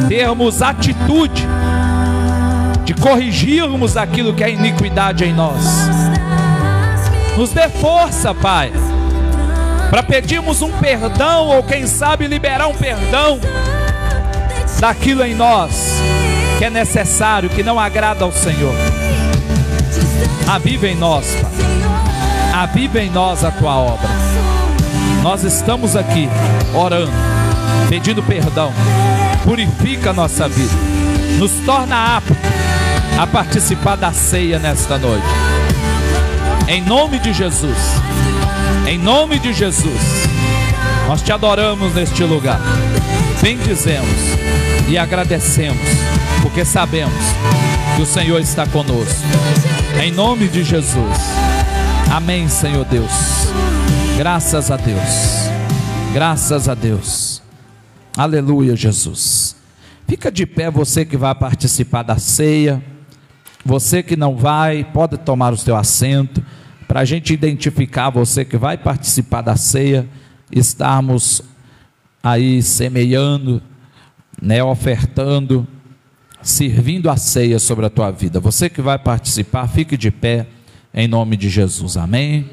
[SPEAKER 4] termos atitude de corrigirmos aquilo que é iniquidade em nós. Nos dê força, Pai, para pedirmos um perdão, ou quem sabe liberar um perdão daquilo em nós que é necessário, que não agrada ao Senhor. Aviva em nós, Pai. Aviva em nós a Tua obra. Nós estamos aqui orando, pedindo perdão. Purifica a nossa vida. Nos torna aptos a participar da ceia nesta noite. Em nome de Jesus. Em nome de Jesus. Nós Te adoramos neste lugar. Bendizemos e agradecemos, porque sabemos que o Senhor está conosco. Em nome de Jesus. Amém, Senhor Deus. Graças a Deus. Graças a Deus. Aleluia, Jesus. Fica de pé você que vai participar da ceia. Você que não vai, pode tomar o seu assento, para a gente identificar você que vai participar da ceia. Estarmos aí semeando, né, ofertando, servindo a ceia sobre a tua vida. Você que vai participar, fique de pé em nome de Jesus. Amém.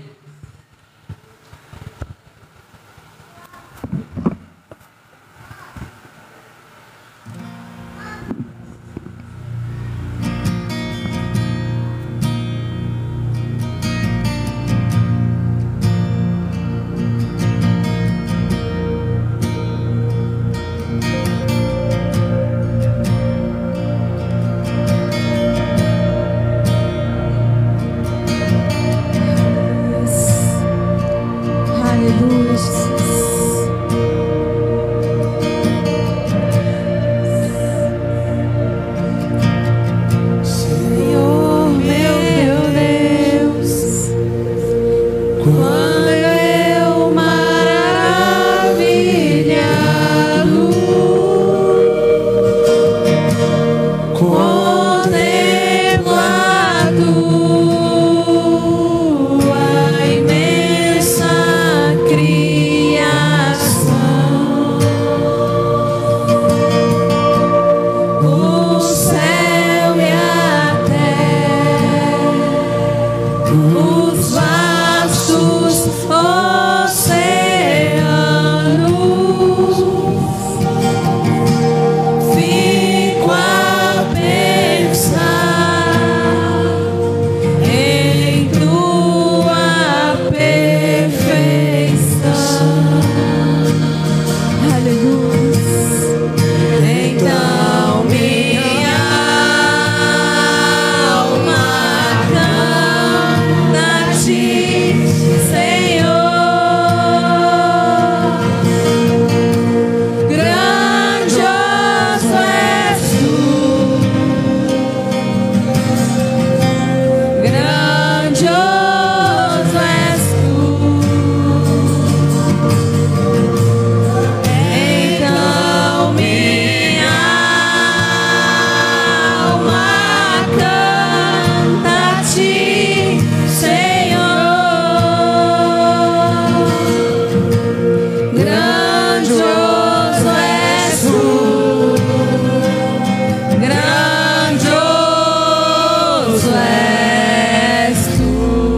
[SPEAKER 2] grandioso és tu. Então minha alma canta a ti, Senhor. Grandioso és tu. Grandioso és tu.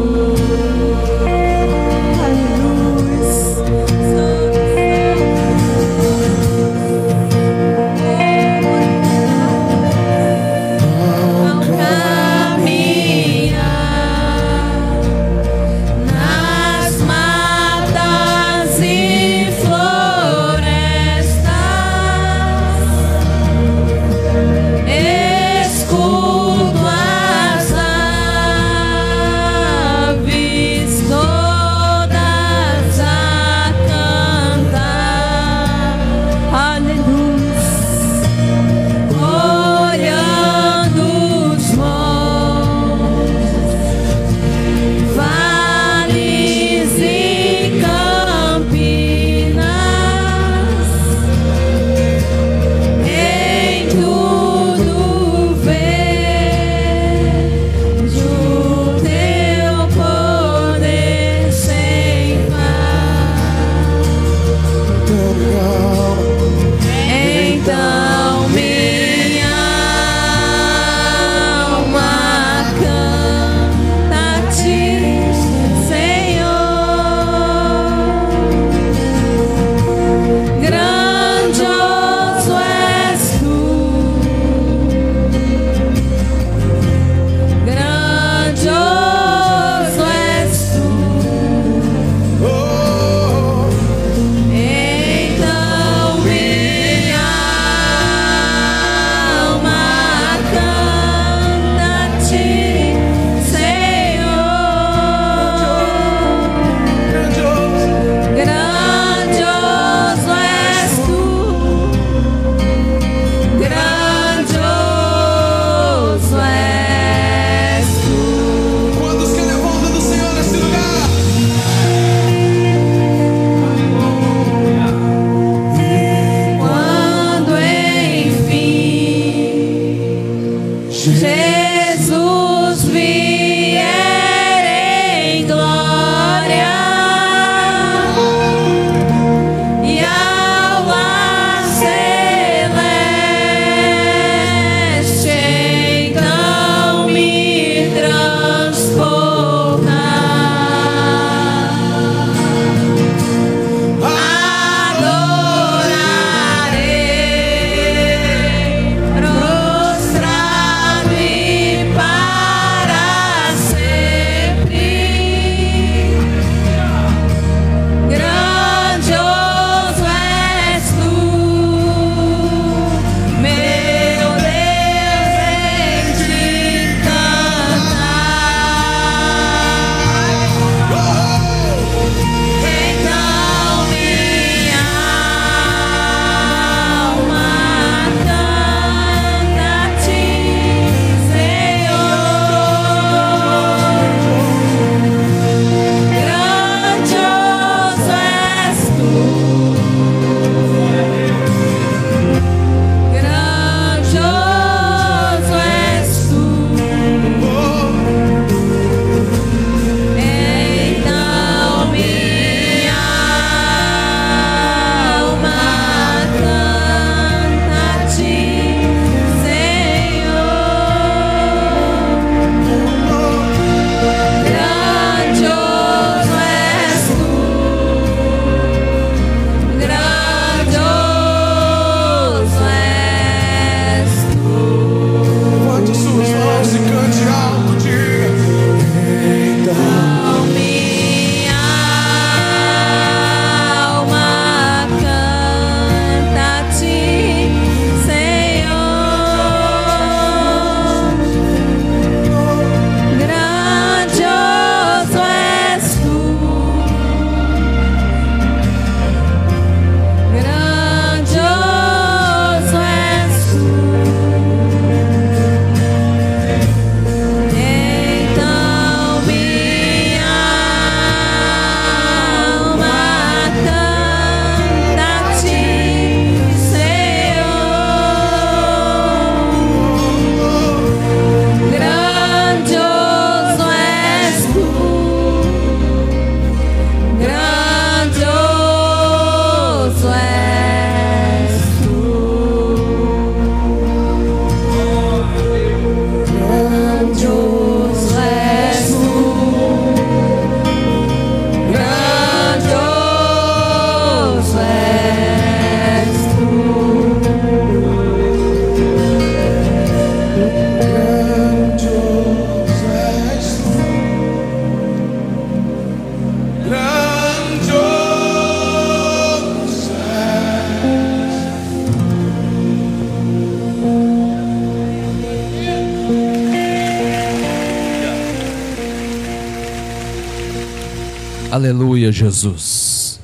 [SPEAKER 4] Aleluia, Jesus.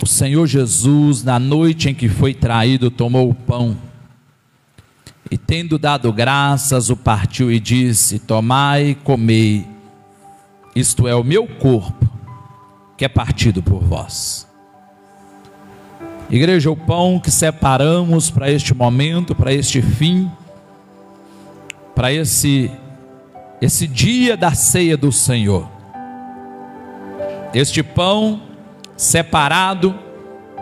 [SPEAKER 4] O Senhor Jesus, na noite em que foi traído, tomou o pão e, tendo dado graças, o partiu e disse: tomai e comei, isto é o meu corpo, que é partido por vós. Igreja, o pão que separamos para este momento, para este fim, para esse dia da ceia do Senhor. Este pão separado,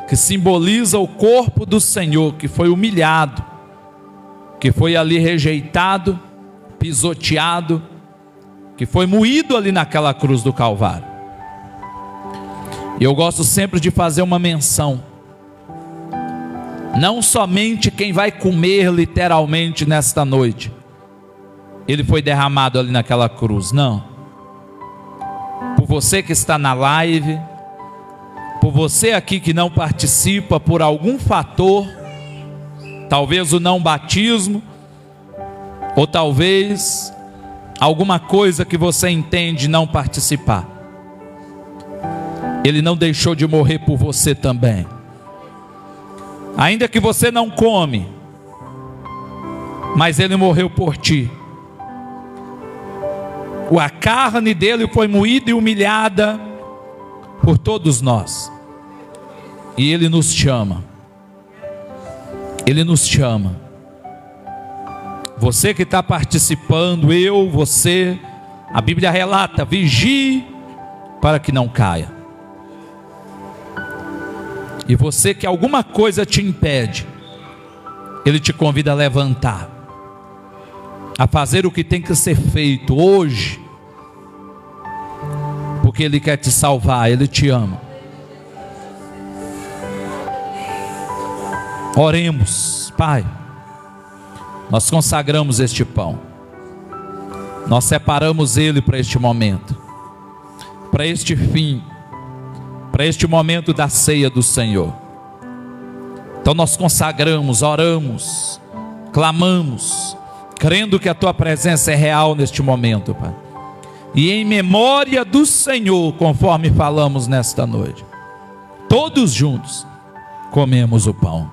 [SPEAKER 4] que simboliza o corpo do Senhor, que foi humilhado, que foi ali rejeitado, pisoteado, que foi moído ali naquela cruz do Calvário. E eu gosto sempre de fazer uma menção, não somente quem vai comer literalmente nesta noite, ele foi derramado ali naquela cruz, não. Por você que está na live, por você aqui que não participa por algum fator, talvez o não batismo, ou talvez alguma coisa que você entende não participar. Ele não deixou de morrer por você também. Ainda que você não come, mas ele morreu por ti. A carne dele foi moída e humilhada por todos nós. E ele nos chama. Ele nos chama. Você que está participando, eu, você, a Bíblia relata: vigie para que não caia. E você que alguma coisa te impede, ele te convida a levantar, a fazer o que tem que ser feito hoje, porque ele quer te salvar, ele te ama. Oremos. Pai, nós consagramos este pão, nós separamos ele para este momento, para este fim, para este momento da ceia do Senhor. Então nós consagramos, oramos, clamamos, crendo que a tua presença é real neste momento, Pai. E em memória do Senhor, conforme falamos nesta noite, todos juntos comemos o pão.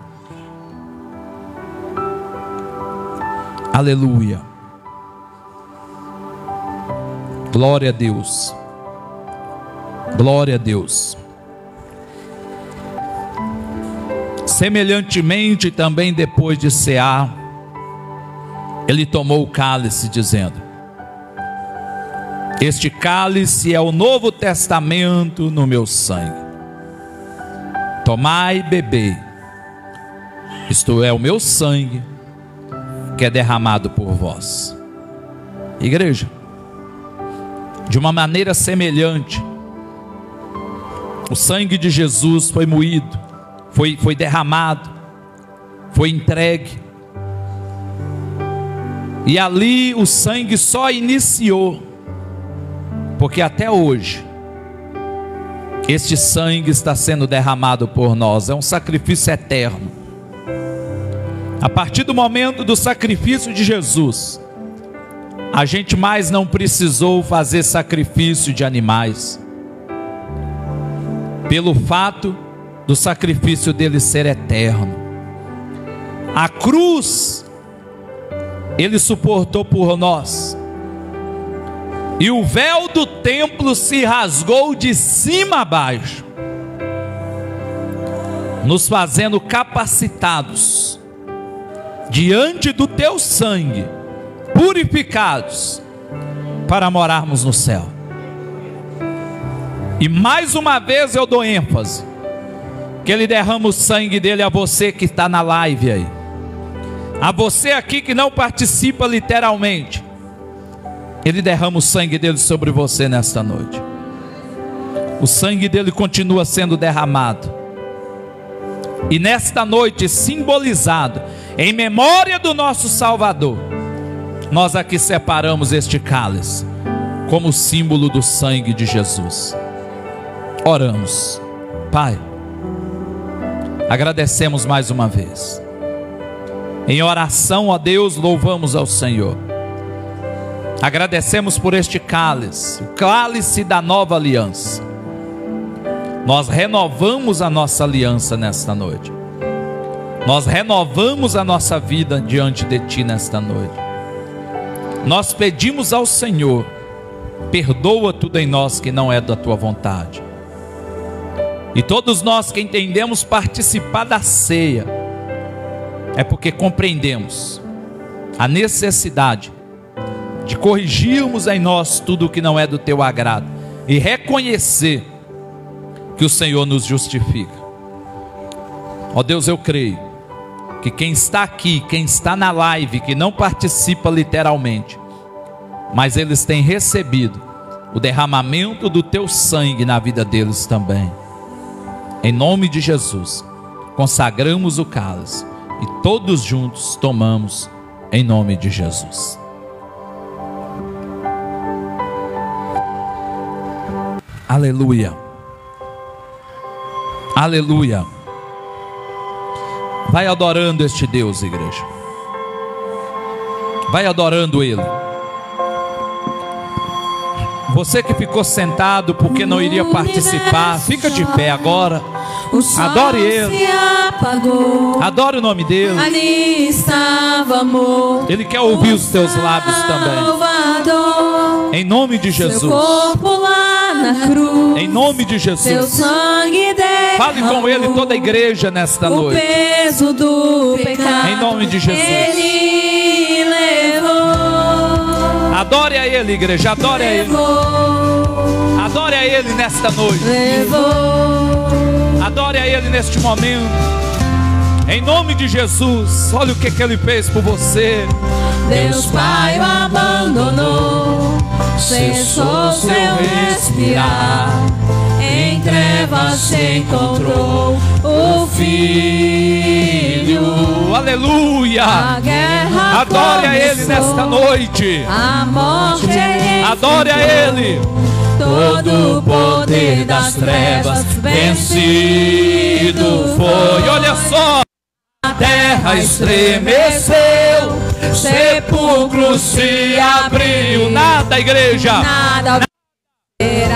[SPEAKER 4] Aleluia. Glória a Deus. Glória a Deus. Semelhantemente também, depois de cear, ele tomou o cálice, dizendo: este cálice é o Novo Testamento no meu sangue. Tomai e bebei, isto é o meu sangue, que é derramado por vós. Igreja, de uma maneira semelhante, o sangue de Jesus foi moído, foi derramado, foi entregue. E ali o sangue só iniciou, porque até hoje este sangue está sendo derramado por nós. É um sacrifício eterno. A partir do momento do sacrifício de Jesus, a gente mais não precisou fazer sacrifício de animais, pelo fato do sacrifício dele ser eterno. A cruz ele suportou por nós, e o véu do templo se rasgou de cima a baixo, nos fazendo capacitados diante do teu sangue, purificados para morarmos no céu. E mais uma vez eu dou ênfase, que ele derrama o sangue dele a você que está na live aí, a você aqui que não participa literalmente. Ele derrama o sangue dele sobre você nesta noite. O sangue dele continua sendo derramado. E nesta noite, simbolizado em memória do nosso Salvador, nós aqui separamos este cálice como símbolo do sangue de Jesus. Oramos. Pai, agradecemos mais uma vez. Em oração a Deus, louvamos ao Senhor. Agradecemos por este cálice, o cálice da nova aliança. Nós renovamos a nossa aliança nesta noite. Nós renovamos a nossa vida diante de Ti nesta noite. Nós pedimos ao Senhor, perdoa tudo em nós que não é da Tua vontade. E todos nós que entendemos participar da ceia, é porque compreendemos a necessidade de corrigirmos em nós tudo o que não é do Teu agrado e reconhecer que o Senhor nos justifica. Ó Deus, eu creio que quem está aqui, quem está na live, que não participa literalmente, mas eles têm recebido o derramamento do Teu sangue na vida deles também. Em nome de Jesus, consagramos o cálice e todos juntos tomamos em nome de Jesus. Aleluia. Aleluia. Vai adorando este Deus, igreja. Vai adorando Ele. Você que ficou sentado porque não iria participar, fica de pé agora. Adore Ele. Adore o nome dEle.
[SPEAKER 2] Ali estava amor.
[SPEAKER 4] Ele quer ouvir os teus lábios também. Em nome de Jesus.
[SPEAKER 2] Seu corpo lá na cruz.
[SPEAKER 4] Em nome de
[SPEAKER 2] Seu
[SPEAKER 4] Jesus.
[SPEAKER 2] sangue derramou.
[SPEAKER 4] Fale com Ele, toda a igreja, nesta noite.
[SPEAKER 2] O peso do pecado.
[SPEAKER 4] Em nome de Jesus.
[SPEAKER 2] Ele levou.
[SPEAKER 4] Adore a Ele, igreja. Adore a Ele. Adore a Ele nesta noite. Adore a Ele neste momento. Em nome de Jesus. Olha o que Ele fez por você.
[SPEAKER 2] Deus Pai o abandonou, cessou seu respirar, em trevas se encontrou o Filho.
[SPEAKER 4] Aleluia.
[SPEAKER 2] A guerra
[SPEAKER 4] adore a Ele nesta noite.
[SPEAKER 2] A morte Ele
[SPEAKER 4] adore a Ele.
[SPEAKER 2] Todo o poder das trevas vencido foi.
[SPEAKER 4] Olha só. A terra estremeceu, sepulcro se abriu. Nada, igreja.
[SPEAKER 2] Nada.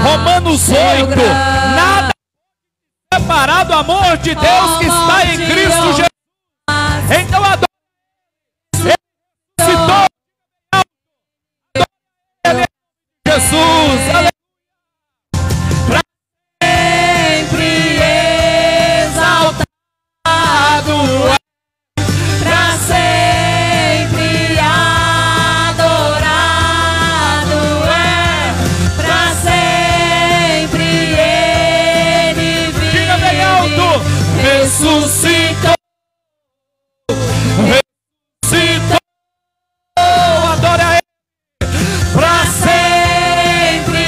[SPEAKER 4] Romanos 8. Nada separado do amor de Deus que está em Cristo Jesus. Então adore Jesus. Para sempre exaltado. Para sempre adorado é. Para sempre Ele vive. Diga bem alto. Ressuscitou. Ressuscitou. Adore a Ele. Para sempre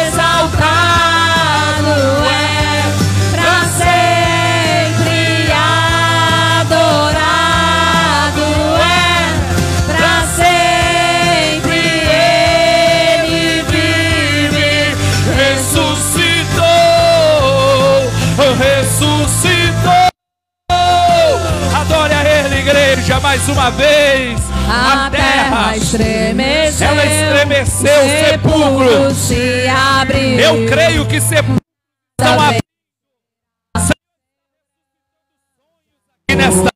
[SPEAKER 4] exaltado é. Para sempre adorado é. Para sempre Ele vive. Ressuscitou. Ressuscitou. Adore a Ele, igreja, mais uma vez.
[SPEAKER 2] A terra estremeceu,
[SPEAKER 4] ela estremeceu, sepulcro
[SPEAKER 2] se abriu.
[SPEAKER 4] Eu creio que sepulcros estão abrindo nesta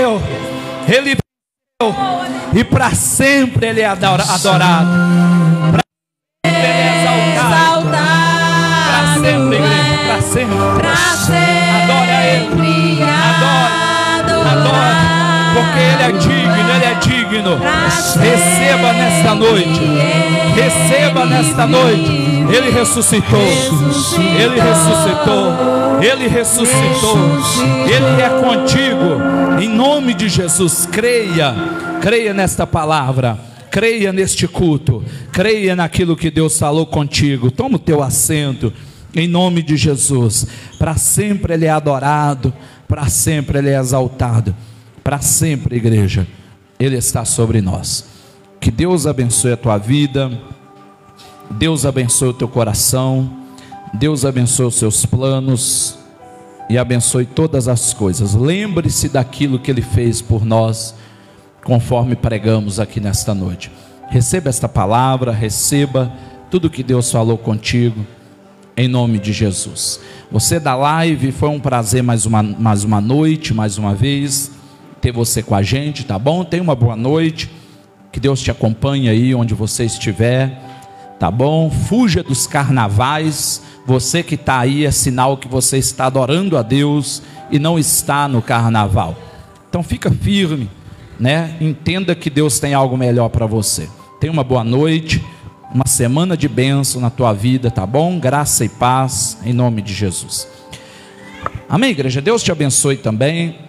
[SPEAKER 4] venceu. Ele venceu. E para sempre Ele é adorado. Para sempre Ele é exaltado. Para sempre, igreja. Para sempre. Adora Ele. Adora. Porque Ele é digno, Ele é digno. Receba nesta noite. Receba nesta noite. Ele ressuscitou. Ele ressuscitou. Ele ressuscitou. Ele é contigo. Em nome de Jesus, creia. Creia nesta palavra. Creia neste culto. Creia naquilo que Deus falou contigo. Toma o teu assento. Em nome de Jesus. Para sempre Ele é adorado. Para sempre Ele é exaltado. Para sempre, igreja, Ele está sobre nós. Que Deus abençoe a tua vida. Deus abençoe o teu coração. Deus abençoe os seus planos. E abençoe todas as coisas. Lembre-se daquilo que Ele fez por nós, conforme pregamos aqui nesta noite. Receba esta palavra. Receba tudo que Deus falou contigo, em nome de Jesus. Você da live, foi um prazer mais uma noite, mais uma vez ter você com a gente, tá bom? Tenha uma boa noite, que Deus te acompanhe aí onde você estiver, tá bom? Fuja dos carnavais. Você que está aí é sinal que você está adorando a Deus e não está no carnaval. Então fica firme, né? Entenda que Deus tem algo melhor para você. Tenha uma boa noite, uma semana de bênção na tua vida, tá bom? Graça e paz em nome de Jesus. Amém, igreja? Deus te abençoe também.